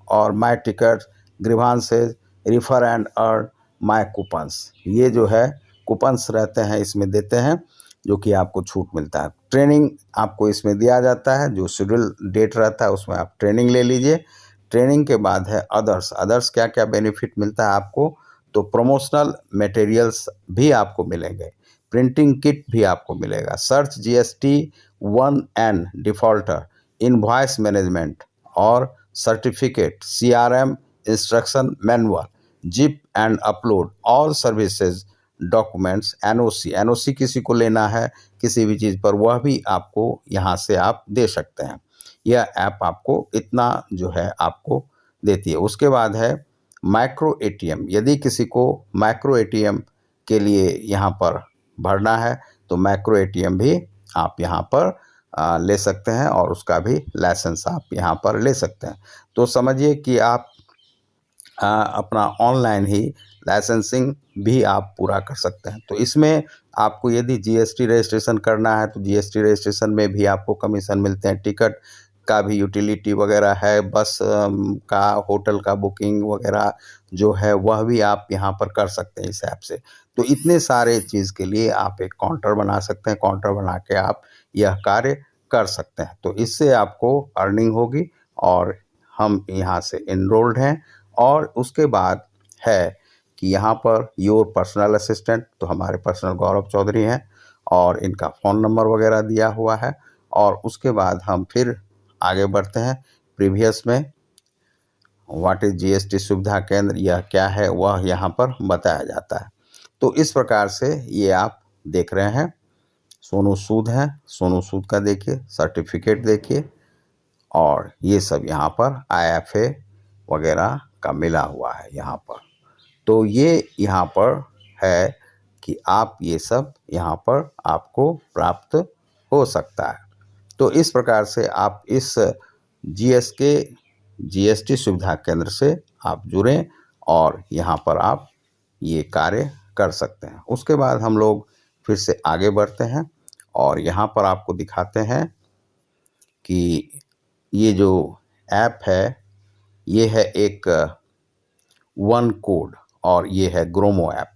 और my ticket, grievances, refer and earn, my coupons, ये जो है कूपन्स रहते हैं इसमें देते हैं जो कि आपको छूट मिलता है। ट्रेनिंग आपको इसमें दिया जाता है, जो शेड्यूल डेट रहता है उसमें आप ट्रेनिंग ले लीजिए। ट्रेनिंग के बाद है अदर्स क्या क्या बेनिफिट मिलता है आपको, तो प्रमोशनल मटेरियल्स भी आपको मिलेंगे, प्रिंटिंग किट भी आपको मिलेगा, search GST 1N defaulter, invoice management और certificate, CRM instruction manual, zip and upload, all services, documents, NOC किसी को लेना है किसी भी चीज़ पर वह भी आपको यहाँ से आप दे सकते हैं। यह ऐप आपको इतना जो है आपको देती है। उसके बाद है माइक्रो एटीएम। यदि किसी को माइक्रो एटीएम के लिए यहाँ पर भरना है तो माइक्रो एटीएम भी आप यहाँ पर ले सकते हैं और उसका भी लाइसेंस आप यहाँ पर ले सकते हैं। तो समझिए कि आप अपना ऑनलाइन ही लाइसेंसिंग भी आप पूरा कर सकते हैं। तो इसमें आपको यदि जीएसटी रजिस्ट्रेशन करना है तो जीएसटी रजिस्ट्रेशन में भी आपको कमीशन मिलते हैं, टिकट का भी यूटिलिटी वगैरह है, बस का होटल का बुकिंग वगैरह जो है वह भी आप यहाँ पर कर सकते हैं इस ऐप से। तो इतने सारे चीज़ के लिए आप एक काउंटर बना सकते हैं, काउंटर बना के आप यह कार्य कर सकते हैं। तो इससे आपको अर्निंग होगी और हम यहाँ से इनरोल्ड हैं। और उसके बाद है कि यहाँ पर योर पर्सनल असिस्टेंट, तो हमारे पर्सनल गौरव चौधरी हैं और इनका फ़ोन नंबर वगैरह दिया हुआ है। और उसके बाद हम फिर आगे बढ़ते हैं प्रीवियस में, व्हाट इज़ जीएसटी सुविधा केंद्र, यह क्या है वह यहाँ पर बताया जाता है। तो इस प्रकार से ये आप देख रहे हैं सोनू सूद हैं, सोनू सूद का देखिए, सर्टिफिकेट देखिए और ये सब यहाँ पर IFA वगैरह का मिला हुआ है यहाँ पर। तो ये यहाँ पर है कि आप ये सब यहाँ पर आपको प्राप्त हो सकता है। तो इस प्रकार से आप इस GSK GST सुविधा केंद्र से आप जुड़ें और यहाँ पर आप ये कार्य कर सकते हैं। उसके बाद हम लोग फिर से आगे बढ़ते हैं और यहाँ पर आपको दिखाते हैं कि ये जो ऐप है ये है एक वन कोड और ये है ग्रोमो ऐप।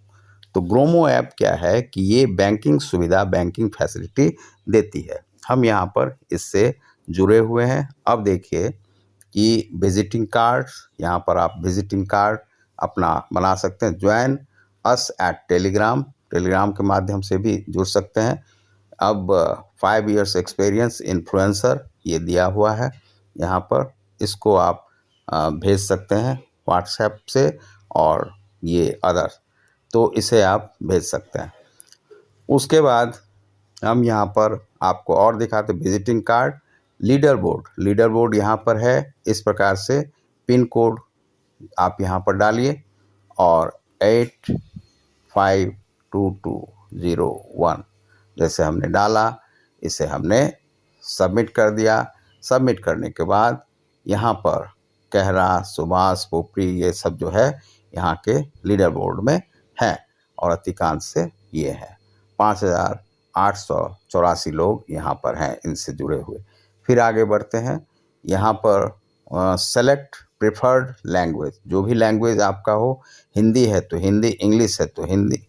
तो ग्रोमो ऐप क्या है कि ये बैंकिंग सुविधा, बैंकिंग फैसिलिटी देती है। हम यहाँ पर इससे जुड़े हुए हैं। अब देखिए कि विजिटिंग कार्ड्स, यहाँ पर आप विजिटिंग कार्ड अपना बना सकते हैं। Join us at Telegram, Telegram के माध्यम से भी जुड़ सकते हैं। अब 5 इयर्स एक्सपीरियंस इन्फ्लुएंसर ये दिया हुआ है यहाँ पर, इसको आप भेज सकते हैं व्हाट्सएप से और ये अदर्स, तो इसे आप भेज सकते हैं। उसके बाद हम यहाँ पर आपको और दिखाते visiting card, leader board. Leader board यहाँ पर है इस प्रकार से, पिन कोड आप यहाँ पर डालिए और 852201 जैसे हमने डाला, इसे हमने सबमिट कर दिया। सबमिट करने के बाद यहाँ पर कहरा, सुभाष, पोपरी ये सब जो है यहाँ के लीडर बोर्ड में हैं और अधिकांश से ये है 5884 लोग यहाँ पर हैं इनसे जुड़े हुए। फिर आगे बढ़ते हैं। यहाँ पर सेलेक्ट प्रेफर्ड लैंग्वेज, जो भी लैंग्वेज आपका हो, हिंदी है तो हिंदी, इंग्लिश है तो हिंदी,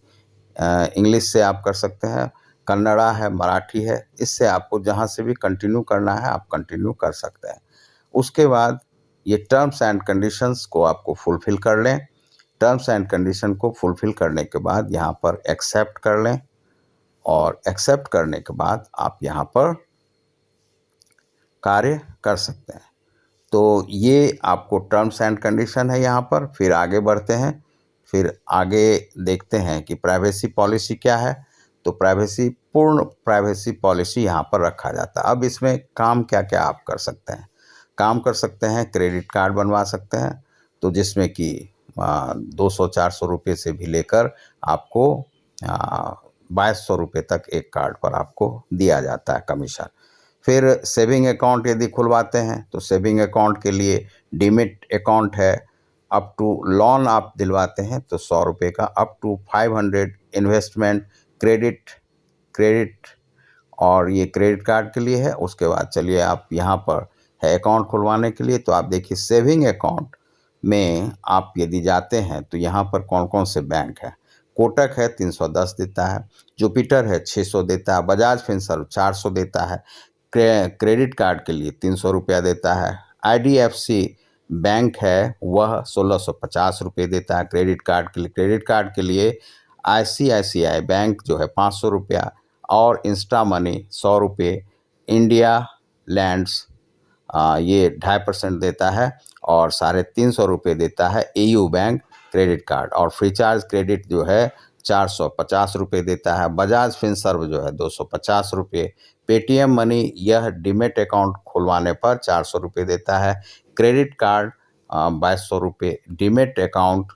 इंग्लिश से आप कर सकते हैं, कन्नड़ा है, मराठी है, इससे आपको जहाँ से भी कंटिन्यू करना है आप कंटिन्यू कर सकते हैं। उसके बाद ये टर्म्स एंड कंडीशंस को आपको फुलफ़िल कर लें। टर्म्स एंड कंडीशन को फुलफ़िल करने के बाद यहाँ पर एक्सेप्ट कर लें और एक्सेप्ट करने के बाद आप यहाँ पर कार्य कर सकते हैं। तो ये आपको टर्म्स एंड कंडीशन है यहाँ पर। फिर आगे बढ़ते हैं। फिर आगे देखते हैं कि प्राइवेसी पॉलिसी क्या है। तो प्राइवेसी, पूर्ण प्राइवेसी पॉलिसी यहाँ पर रखा जाता है। अब इसमें काम क्या क्या आप कर सकते हैं? काम कर सकते हैं, क्रेडिट कार्ड बनवा सकते हैं, तो जिसमें कि 200-400 रुपये से भी लेकर आपको 2200 रुपये तक एक कार्ड पर आपको दिया जाता है कमीशन। फिर सेविंग अकाउंट यदि खुलवाते हैं तो सेविंग अकाउंट के लिए डीमिट अकाउंट है। अप टू लोन आप दिलवाते हैं तो 100 रुपये का, अप टू 500 इन्वेस्टमेंट क्रेडिट और ये क्रेडिट कार्ड के लिए है। उसके बाद चलिए आप यहाँ पर है अकाउंट खुलवाने के लिए। तो आप देखिए सेविंग अकाउंट में आप यदि जाते हैं तो यहाँ पर कौन कौन से बैंक हैं। कोटक है 310 देता है, जुपिटर है 600 देता है, बजाज फिनसर्व 400 देता है, क्रेडिट कार्ड के लिए 300 रुपया देता है, IDFC बैंक है वह 1650 रुपये देता है क्रेडिट कार्ड के लिए। क्रेडिट कार्ड के लिए ICICI बैंक जो है 500 रुपया और इंस्टा मनी 100 रुपये, इंडिया लैंड्स ये 2.5% देता है और 350 रुपये देता है AU बैंक क्रेडिट कार्ड, और फ्रीचार्ज क्रेडिट जो है 450 रुपये देता है, बजाज फिनसर्व जो है 250 रुपये, पेटीएम मनी यह डीमेट अकाउंट खुलवाने पर 400 रुपये देता है, क्रेडिट कार्ड 2200 रुपये, डीमेट अकाउंट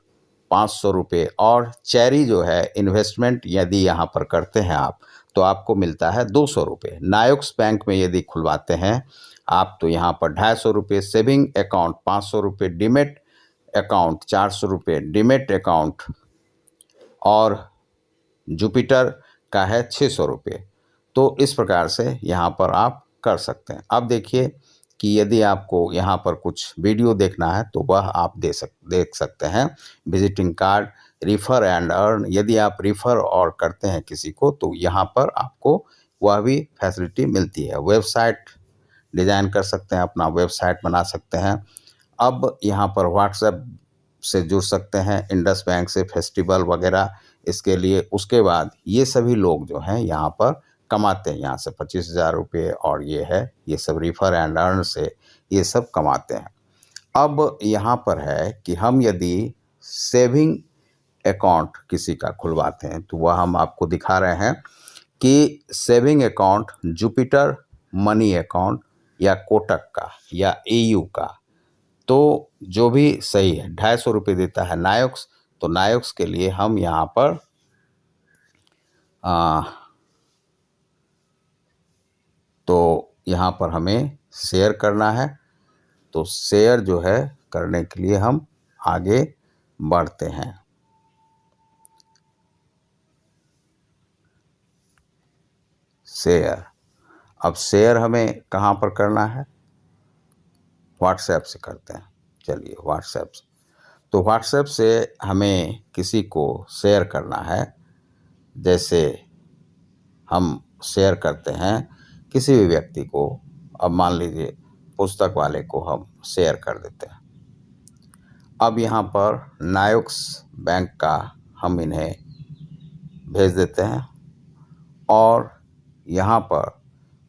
500 रुपये, और चेरी जो है इन्वेस्टमेंट यदि यहाँ पर करते हैं आप तो आपको मिलता है 200 रुपये। नायोक्स बैंक में यदि खुलवाते हैं आप तो यहाँ पर 250 रुपये, सेविंग अकाउंट 500 रुपये, डीमेट अकाउंट 400 रुपये, डीमेट अकाउंट और जुपिटर का है 600 रुपये। तो इस प्रकार से यहाँ पर आप कर सकते हैं। अब देखिए कि यदि आपको यहाँ पर कुछ वीडियो देखना है तो वह आप देख सकते हैं। Visiting card, refer and earn, यदि आप रिफ़र और करते हैं किसी को तो यहाँ पर आपको वह भी फैसिलिटी मिलती है। वेबसाइट डिज़ाइन कर सकते हैं, अपना वेबसाइट बना सकते हैं। अब यहाँ पर व्हाट्सएप से जुड़ सकते हैं, इंडस बैंक से, फेस्टिवल वगैरह इसके लिए। उसके बाद ये सभी लोग जो हैं यहाँ पर कमाते हैं, यहाँ से 25,000 रुपये और ये है, ये सब रिफ़र एंड अर्न से ये सब कमाते हैं। अब यहाँ पर है कि हम यदि सेविंग अकाउंट किसी का खुलवाते हैं तो वह हम आपको दिखा रहे हैं कि saving account Jupiter money account या कोटक का या एयू का, तो जो भी सही है 250 रुपये देता है नायोक्स, तो नायोक्स के लिए हम यहाँ पर तो यहाँ पर हमें शेयर करना है। तो शेयर जो है करने के लिए हम आगे बढ़ते हैं। शेयर, अब शेयर हमें कहाँ पर करना है? व्हाट्सएप से करते हैं। चलिए व्हाट्सएप से, तो व्हाट्सएप से हमें किसी को शेयर करना है। जैसे हम शेयर करते हैं किसी भी व्यक्ति को, अब मान लीजिए पुस्तक वाले को हम शेयर कर देते हैं। अब यहाँ पर नायोक्स बैंक का हम इन्हें भेज देते हैं और यहाँ पर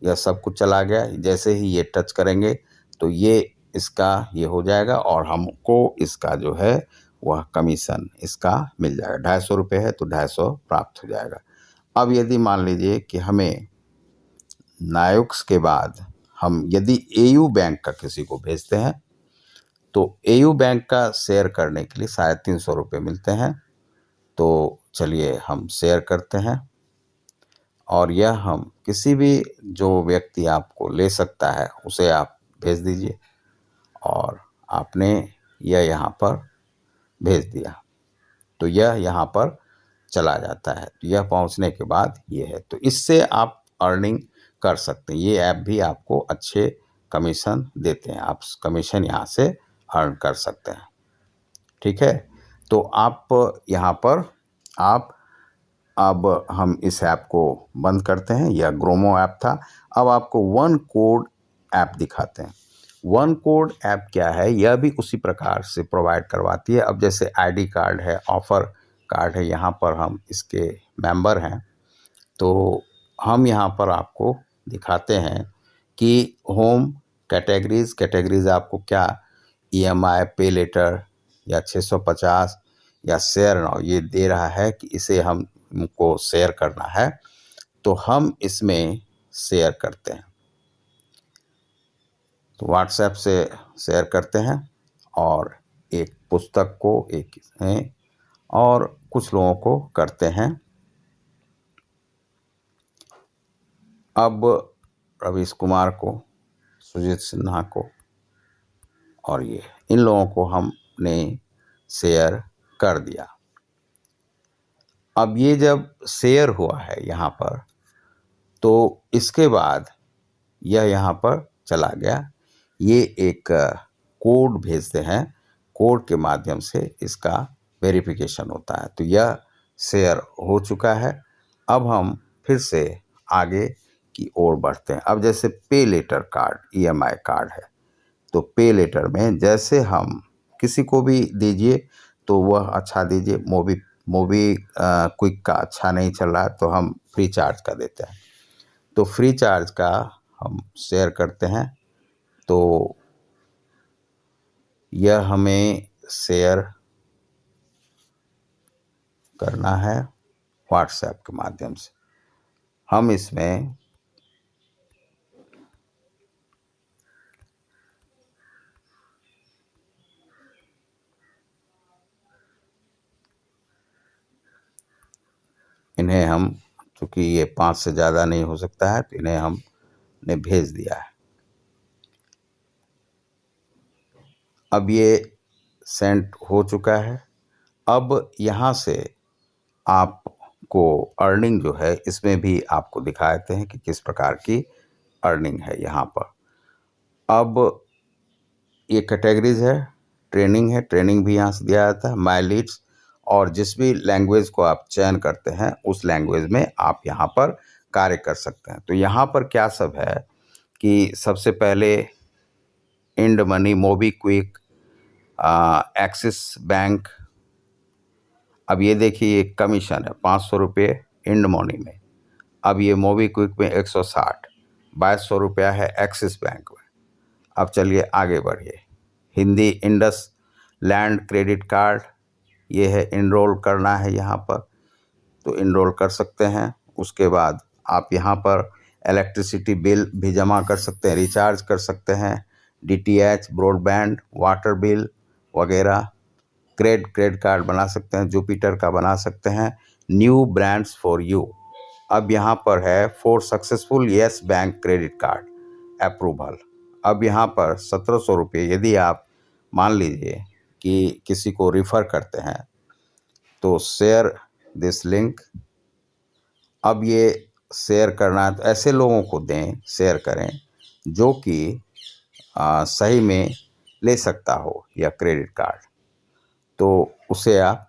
यह सब कुछ चला गया। जैसे ही ये टच करेंगे तो ये इसका ये हो जाएगा और हमको इसका जो है वह कमीशन इसका मिल जाएगा। 250 रुपये है तो 250 प्राप्त हो जाएगा। अब यदि मान लीजिए कि हमें नायोक्स के बाद हम यदि एयू बैंक का किसी को भेजते हैं, तो एयू बैंक का शेयर करने के लिए 350 रुपये मिलते हैं। तो चलिए हम शेयर करते हैं और यह हम किसी भी जो व्यक्ति आपको ले सकता है उसे आप भेज दीजिए और आपने यह यहाँ पर भेज दिया तो यह यहाँ पर चला जाता है। तो यह पहुँचने के बाद ये है, तो इससे आप अर्निंग कर सकते हैं। ये ऐप भी आपको अच्छे कमीशन देते हैं, आप कमीशन यहाँ से अर्न कर सकते हैं। ठीक है, तो आप यहाँ पर अब हम इस ऐप को बंद करते हैं। यह ग्रोमो ऐप था। अब आपको वन कोड ऐप दिखाते हैं। वन कोड ऐप क्या है? यह भी उसी प्रकार से प्रोवाइड करवाती है। अब जैसे आईडी कार्ड है, ऑफर कार्ड है, यहाँ पर हम इसके मेंबर हैं, तो हम यहाँ पर आपको दिखाते हैं कि होम कैटेगरीज आपको क्या ईएमआई, पे लेटर या 650 या शेयर नाउ ये दे रहा है कि इसे हमको शेयर करना है, तो हम इसमें शेयर करते हैं। तो व्हाट्सएप से शेयर करते हैं और एक पुस्तक को एक और कुछ लोगों को करते हैं। अब रवीश कुमार को, सुजीत सिन्हा को और ये इन लोगों को हमने शेयर कर दिया। अब ये जब शेयर हुआ है यहाँ पर, तो इसके बाद यह यहाँ पर चला गया। ये एक कोड भेजते हैं, कोड के माध्यम से इसका वेरिफिकेशन होता है। तो यह शेयर हो चुका है। अब हम फिर से आगे की ओर बढ़ते हैं। अब जैसे पे लेटर कार्ड, ईएमआई कार्ड है, तो पे लेटर में जैसे हम किसी को भी दीजिए तो वह अच्छा दीजिए। मोबी क्विक का अच्छा नहीं चल रहा है तो हम फ्री चार्ज का देते हैं। तो फ्री चार्ज का हम शेयर करते हैं। तो यह हमें शेयर करना है व्हाट्सएप के माध्यम से। हम इसमें इन्हें हम, चूँकि ये 5 से ज़्यादा नहीं हो सकता है, तो इन्हें हमने भेज दिया है। अब ये सेंड हो चुका है। अब यहाँ से आपको अर्निंग जो है इसमें भी आपको दिखा देते हैं कि किस प्रकार की अर्निंग है यहाँ पर। अब ये कैटेगरीज है, ट्रेनिंग है, ट्रेनिंग भी यहाँ से दिया जाता है, माई लीड्स, और जिस भी लैंग्वेज को आप चयन करते हैं उस लैंग्वेज में आप यहाँ पर कार्य कर सकते हैं। तो यहाँ पर क्या सब है कि सबसे पहले IndMoney, MobiKwik, Axis bank. अब ये देखिए एक कमीशन है 500 रुपये इंड मनी में। अब ये मोबी क्विक में 160, 2200 रुपया है एक्सिस बैंक में। अब चलिए आगे बढ़िए। Hindi Indus land credit card, ये है, इनरोल करना है यहाँ पर, तो इनरोल कर सकते हैं। उसके बाद आप यहाँ पर इलेक्ट्रिसिटी बिल भी जमा कर सकते हैं, रिचार्ज कर सकते हैं, डीटीएच, ब्रॉडबैंड, वाटर बिल वगैरह। क्रेडिट कार्ड बना सकते हैं, जुपिटर का बना सकते हैं। न्यू ब्रांड्स फॉर यू, अब यहाँ पर है for successful yes bank credit card approval. अब यहाँ पर 1700 रुपये यदि आप मान लीजिए कि किसी को रिफ़र करते हैं तो शेयर दिस लिंक। अब ये शेयर करना है तो ऐसे लोगों को दें, शेयर करें जो कि सही में ले सकता हो यह क्रेडिट कार्ड, तो उसे आप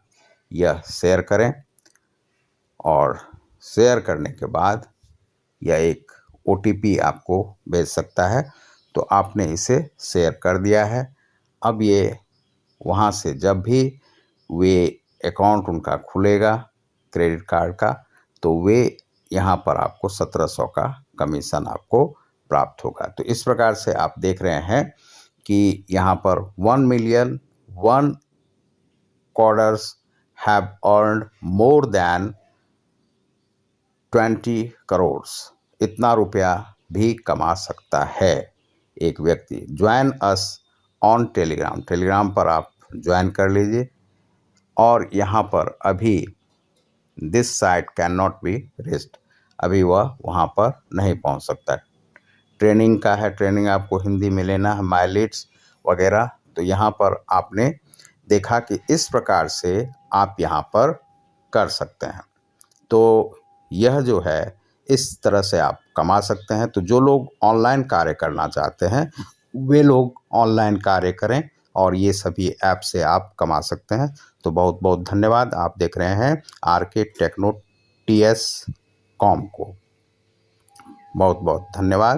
यह शेयर करें और शेयर करने के बाद यह एक OTP आपको भेज सकता है, तो आपने इसे शेयर कर दिया है। अब ये वहाँ से जब भी वे अकाउंट उनका खुलेगा क्रेडिट कार्ड का, तो वे यहाँ पर आपको 1700 का कमीशन आपको प्राप्त होगा। तो इस प्रकार से आप देख रहे हैं कि यहाँ पर 1,000,001 coders have earned more than 20 crore, इतना रुपया भी कमा सकता है एक व्यक्ति। Join us on Telegram, Telegram पर आप ज्वाइन कर लीजिए। और यहाँ पर अभी this site can not be reached, अभी वह वहाँ पर नहीं पहुँच सकता। ट्रेनिंग का है, ट्रेनिंग आपको हिंदी में लेना है, माइलेट्स वगैरह। तो यहाँ पर आपने देखा कि इस प्रकार से आप यहाँ पर कर सकते हैं। तो यह जो है इस तरह से आप कमा सकते हैं। तो जो लोग ऑनलाइन कार्य करना चाहते हैं वे लोग ऑनलाइन कार्य करें और ये सभी ऐप से आप कमा सकते हैं। तो बहुत बहुत धन्यवाद। आप देख रहे हैं RK Techno TS.com को। बहुत बहुत धन्यवाद।